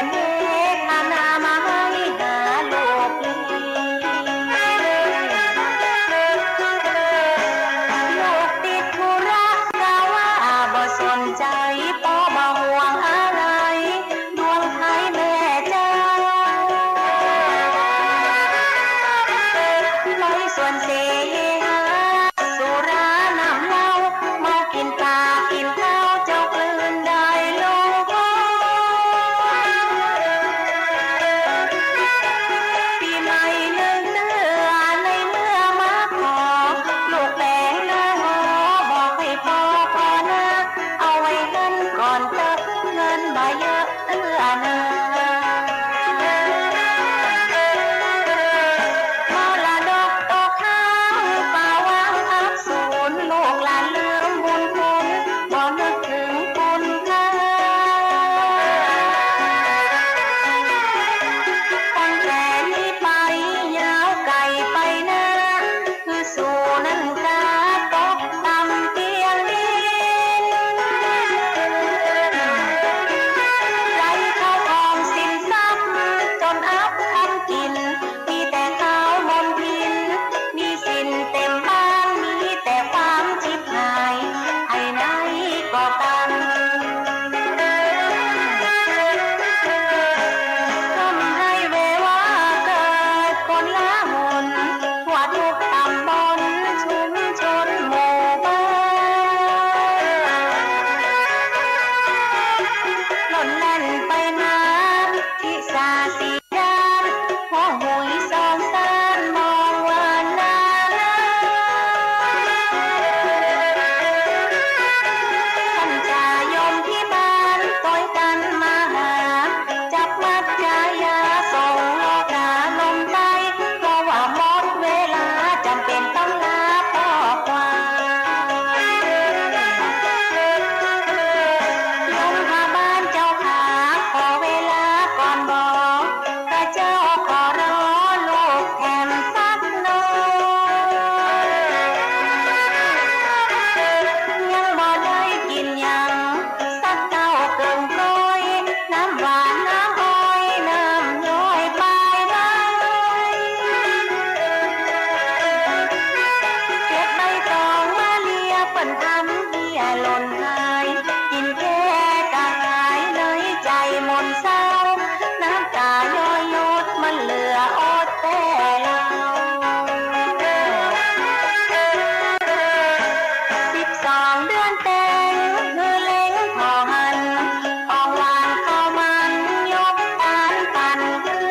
S2: นเล็กนานามาให้หาลูกลูกติดธุระกะว่าบ่สนใจพ่อบ่ห่วงอะไรดวงไทยแม่เจ้าไม่ส่วนเสียสุราน้ำเหล้าเมากินปลากินข้าวเจ้ากลืนได้ลงคอปีใหม่หนึ่งเดือนในเมื่อมาขอลูกแหลงหน้าหอบอกให้พ่อนะเอาไว้เงินก่อนเถอะเงินบ่เยอะเอื้อเนอมรดกตกค้างป่าวางทับศูนย์ลูกหลานลืมบุญคุณบ่นึกถึงคุณค่าตั้งแต่นี้ไปยาวไกลไปนะคือสู่นั้นกาตกต่ำเพียงดินไรเข้าของสินทรัพย์จนอับทำกินมีแต่ข้าวมนทินมีสินเต็มบ้านมีแต่ความชิบหายให้ไหนก็กันทำให้เวว่าเกิดคนละหนทั่วทุกตำบลชุมชนหมู่บ้านหล่นแล่นไปน้ำที่สาสีดานหัวหุยสองสานมองว่านาท่านจายมที่บ้านต้อยกันมาหาจับมัดยายาส่งโลกาลมไปเพราะว่าหมดเวลาจำเป็นต้องลาพ่อควายลงพาบ้านเจ้าขาขอเวลาก่อนบอกพระเจ้าขอรอลูกแถมสักหน่อยยังบ่ได้กินหยังสักเก้าเกินก้อยน้ำหวานน้ำอ้อยน้ำย้อยปลายใบเก็บใบตองมาเลียเปิ้นทำเบี้ยหล่นหายกินแค่กะหายเลยใจมนเศร้าน้ำตาย้อยหยดมันเหลืออดแต่เรา12 เดือนแต่งคือเล็งพอหันออกวางข้าวมันยกทานปั่นขึ้น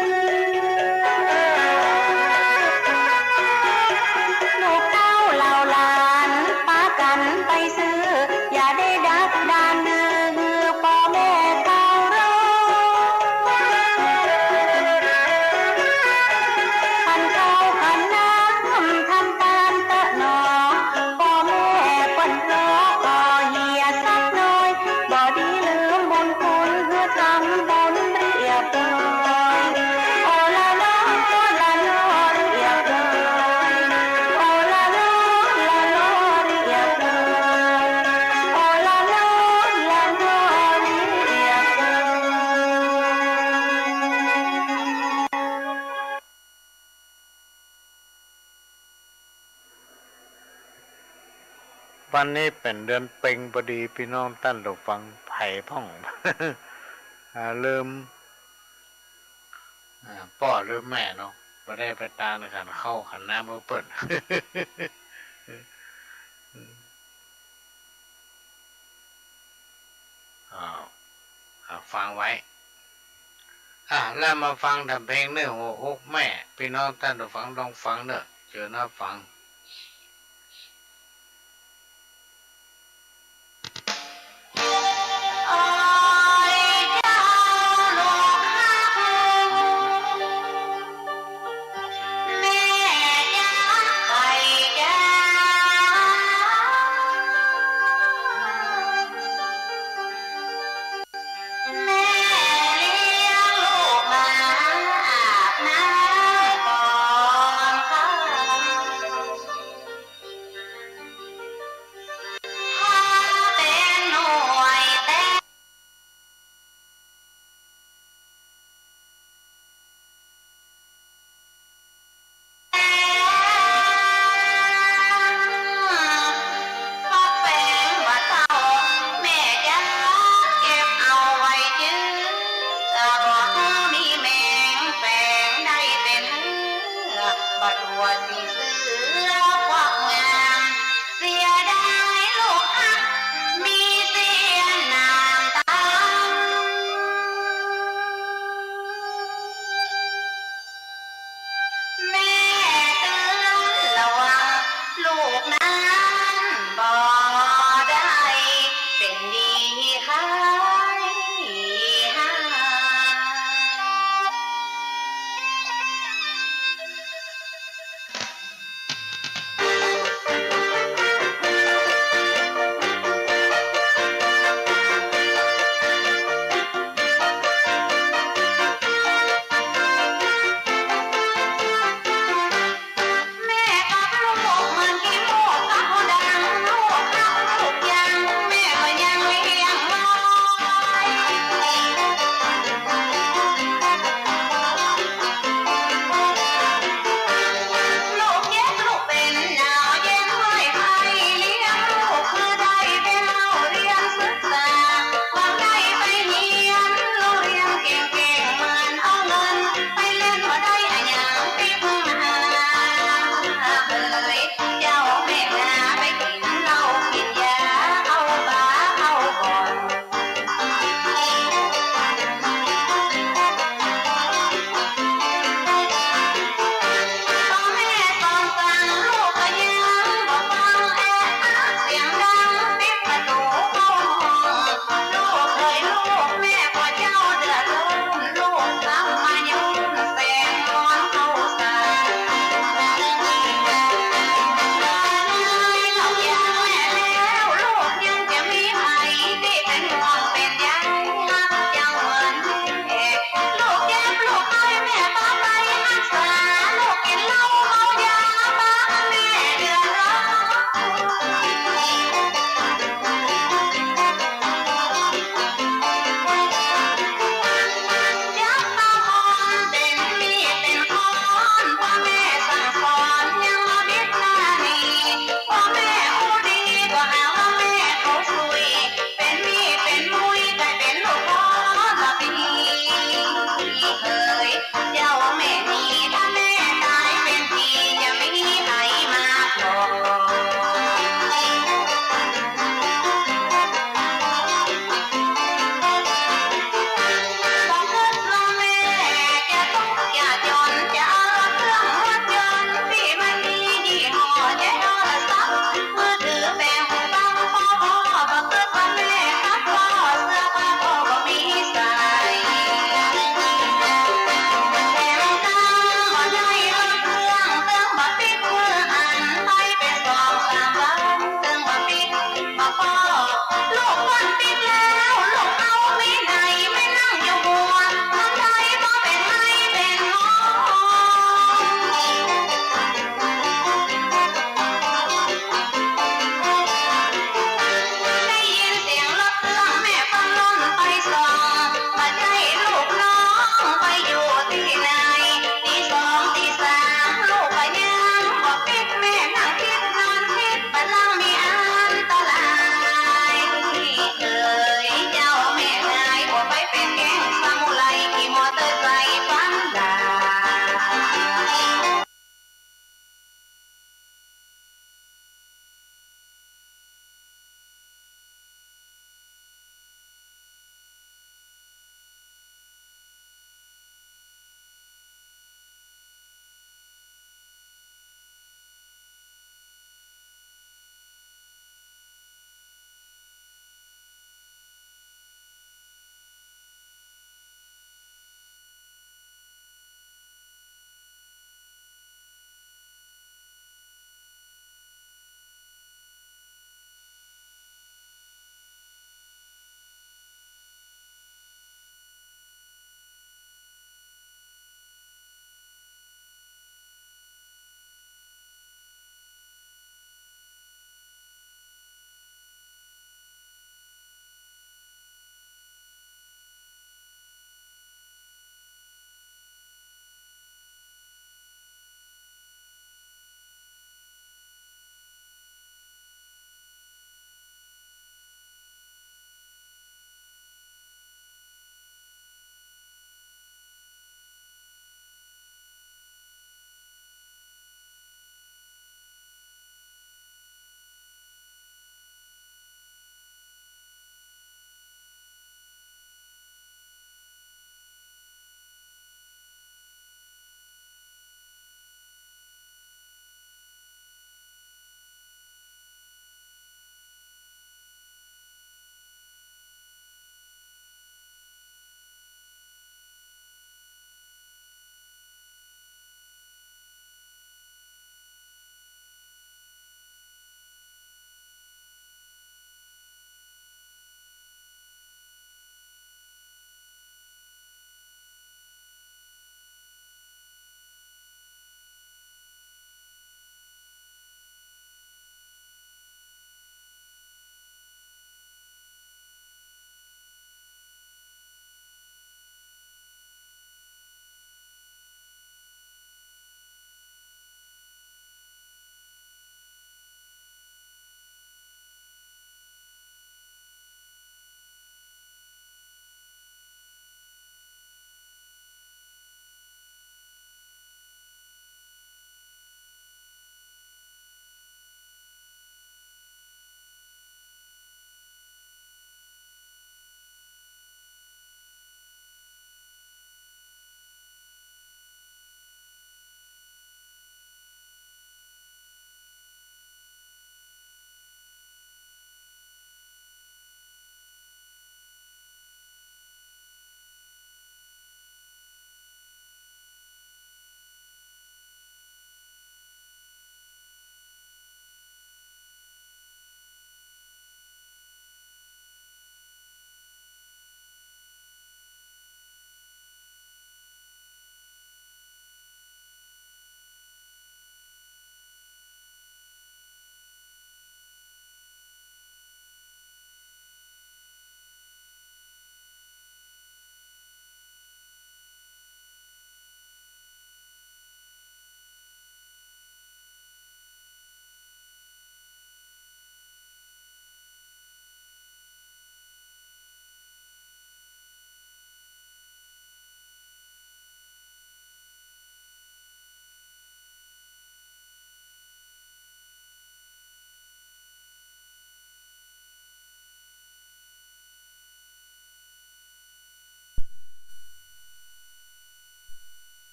S2: ลูกเต้าเหล่าหลานพากันไปซื้ออย่าได้ดักดานดื้อพ่อแม่เขารอขันข้าวขันน้ำทำตามเตอะหนอพ่อแม่เปิ้นรอขอเหียสักหน่อยบ่ดีลืมบุญคุณเพื่อทำบุญเรียบร้อยโอละน้อโอละน้อเรียบร้อยโอละน้อละน้อเรียบร้อยโอละน้อละน้อเรียบร้อย
S1: วันนี้เป็นเดือนเพ็ญพอดีพี่น้องท่านผู้ฟังไผ่พ่อง ลืมพ่อลืมแม่เนาะไม่ได้ไปตามในการเข้าขันน้ำมือเปิด ฟังไว้ แล้วมาฟังทำเพลงเนื้อหัวอกแม่พี่น้องท่านผู้ฟังลองฟังเนอะเจอหน้าฟัง
S2: โอ้ยเจ้าลูกฮักแม่จ๋าไข่จ๋าแม่เลี้ยงลูกมาอาบน้ำก่อนเข้า ว่าสิเสือความงามเสียดายลูกฮักมีเสียน้ำตาแม่เตือนละว่าลูกนั้นบ่ได้เป็นดีหายหา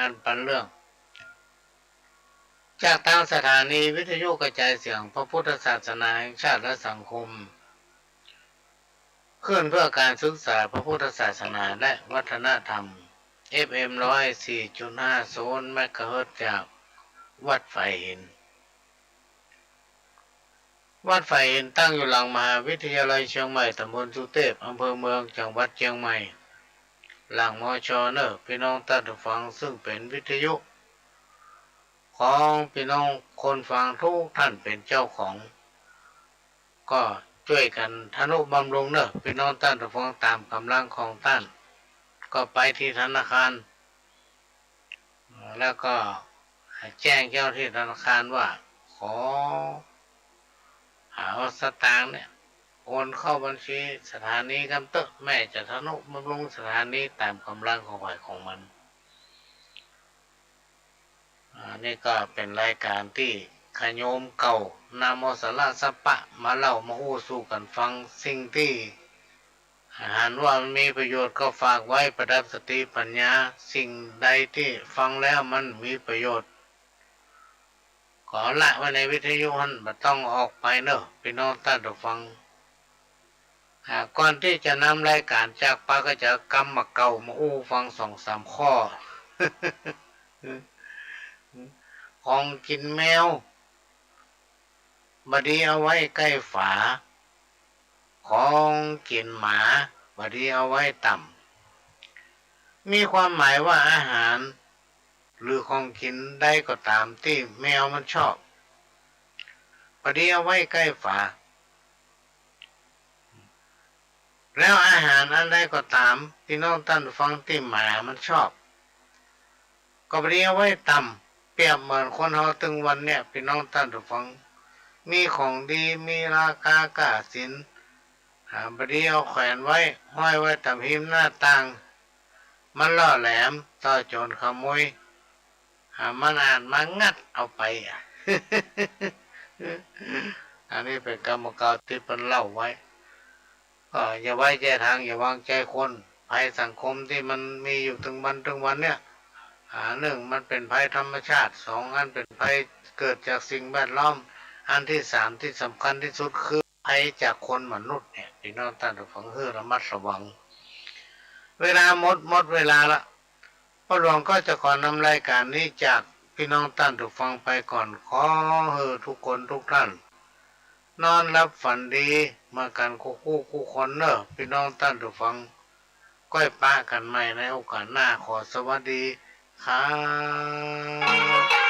S1: อันปันเรื่องจากทางสถานีวิทยุกระจายเสียงพระพุทธศาสนาแห่งชาติและสังคมขึ้นเพื่อการศึกษาพระพุทธศาสนาและวัฒนธรรม FM 104.50 เมกะเฮิรตซ์จากวัดไฟหินวัดไฟหินตั้งอยู่หลังมหาวิทยาลัยเชียงใหม่ตำบลสุเทพอำเภอเมืองจังหวัดเชียงใหม่หลังมช.พี่น้องท่านผู้ฟังซึ่งเป็นวิทยุของพี่น้องคนฟังทุกท่านเป็นเจ้าของก็ช่วยกันทนุบำรุงพี่น้องท่านผู้ฟังตามกำลังของท่านก็ไปที่ธนาคารแล้วก็แจ้งเจ้าที่ธนาคารว่าขอเอาสตางค์เนี่ยโอนเข้าบัญชีสถานีกำเตอะแม่จะทนุบำรุงสถานีตามกำลังของฝ่ายของมันนี่ก็เป็นรายการที่ขโยมเก่านำเอาสาระสัพพะมาเล่ามาอู้สู่กันฟังสิ่งที่หันว่ามันมีประโยชน์ก็ฝากไว้ประดับสติปัญญาสิ่งใดที่ฟังแล้วมันมีประโยชน์ขอละไว้ในวิทยุหันไม่ต้องออกไปพี่น้องท่านผู้ฟังก่อนที่จะนำรายการจากปาก็จะกำมาเก่ามาอู้ฟัง2-3 ข้อ ของกินแมวบดีเอาไว้ใกล้ฝาของกินหมาบดีเอาไว้ต่ำมีความหมายว่าอาหารหรือของกินได้ก็ตามที่แมวมันชอบบดีเอาไว้ใกล้ฝาแล้วอาหารอันใดก็ตามที่น้องท่านฟังที่หมามันชอบก็บดีเอาไว้ต่ำเปรียบเหมือนคนเราตึงวันเนี่ยพี่น้องท่านผู้ฟังมีของดีมีราคากาสินบดีเอาแขวนไว้ห้อยไว้ตามหิมหน้าต่างมันล่อแหลมต่อโจรขโมยมันอ่านมางัดเอาไป อันนี้เป็นกรรมการที่เป็นเล่าไว้ก็อย่าไว้ใจทางอย่าวางใจคนภัยสังคมที่มันมีอยู่ถึงวันเนี่ย1มันเป็นภัยธรรมชาติ2อันเป็นภัยเกิดจากสิ่งแวดล้อมอันที่3ที่สำคัญที่สุดคือภัยจากคนมนุษย์เนี่ยพี่น้องท่านผู้ฟังระมัดระวังเวลาหมดเวลาละพ่อหลวงก็จะขอนำรายการนี้จากพี่น้องท่านผู้ฟังไปก่อนขอทุกคนทุกท่านนอนรับฝันดีมากันคู่คนพี่น้องท่านผู้ฟังก้อยป้ากันใหม่ในโอกาสหน้าขอสวัสดีครับ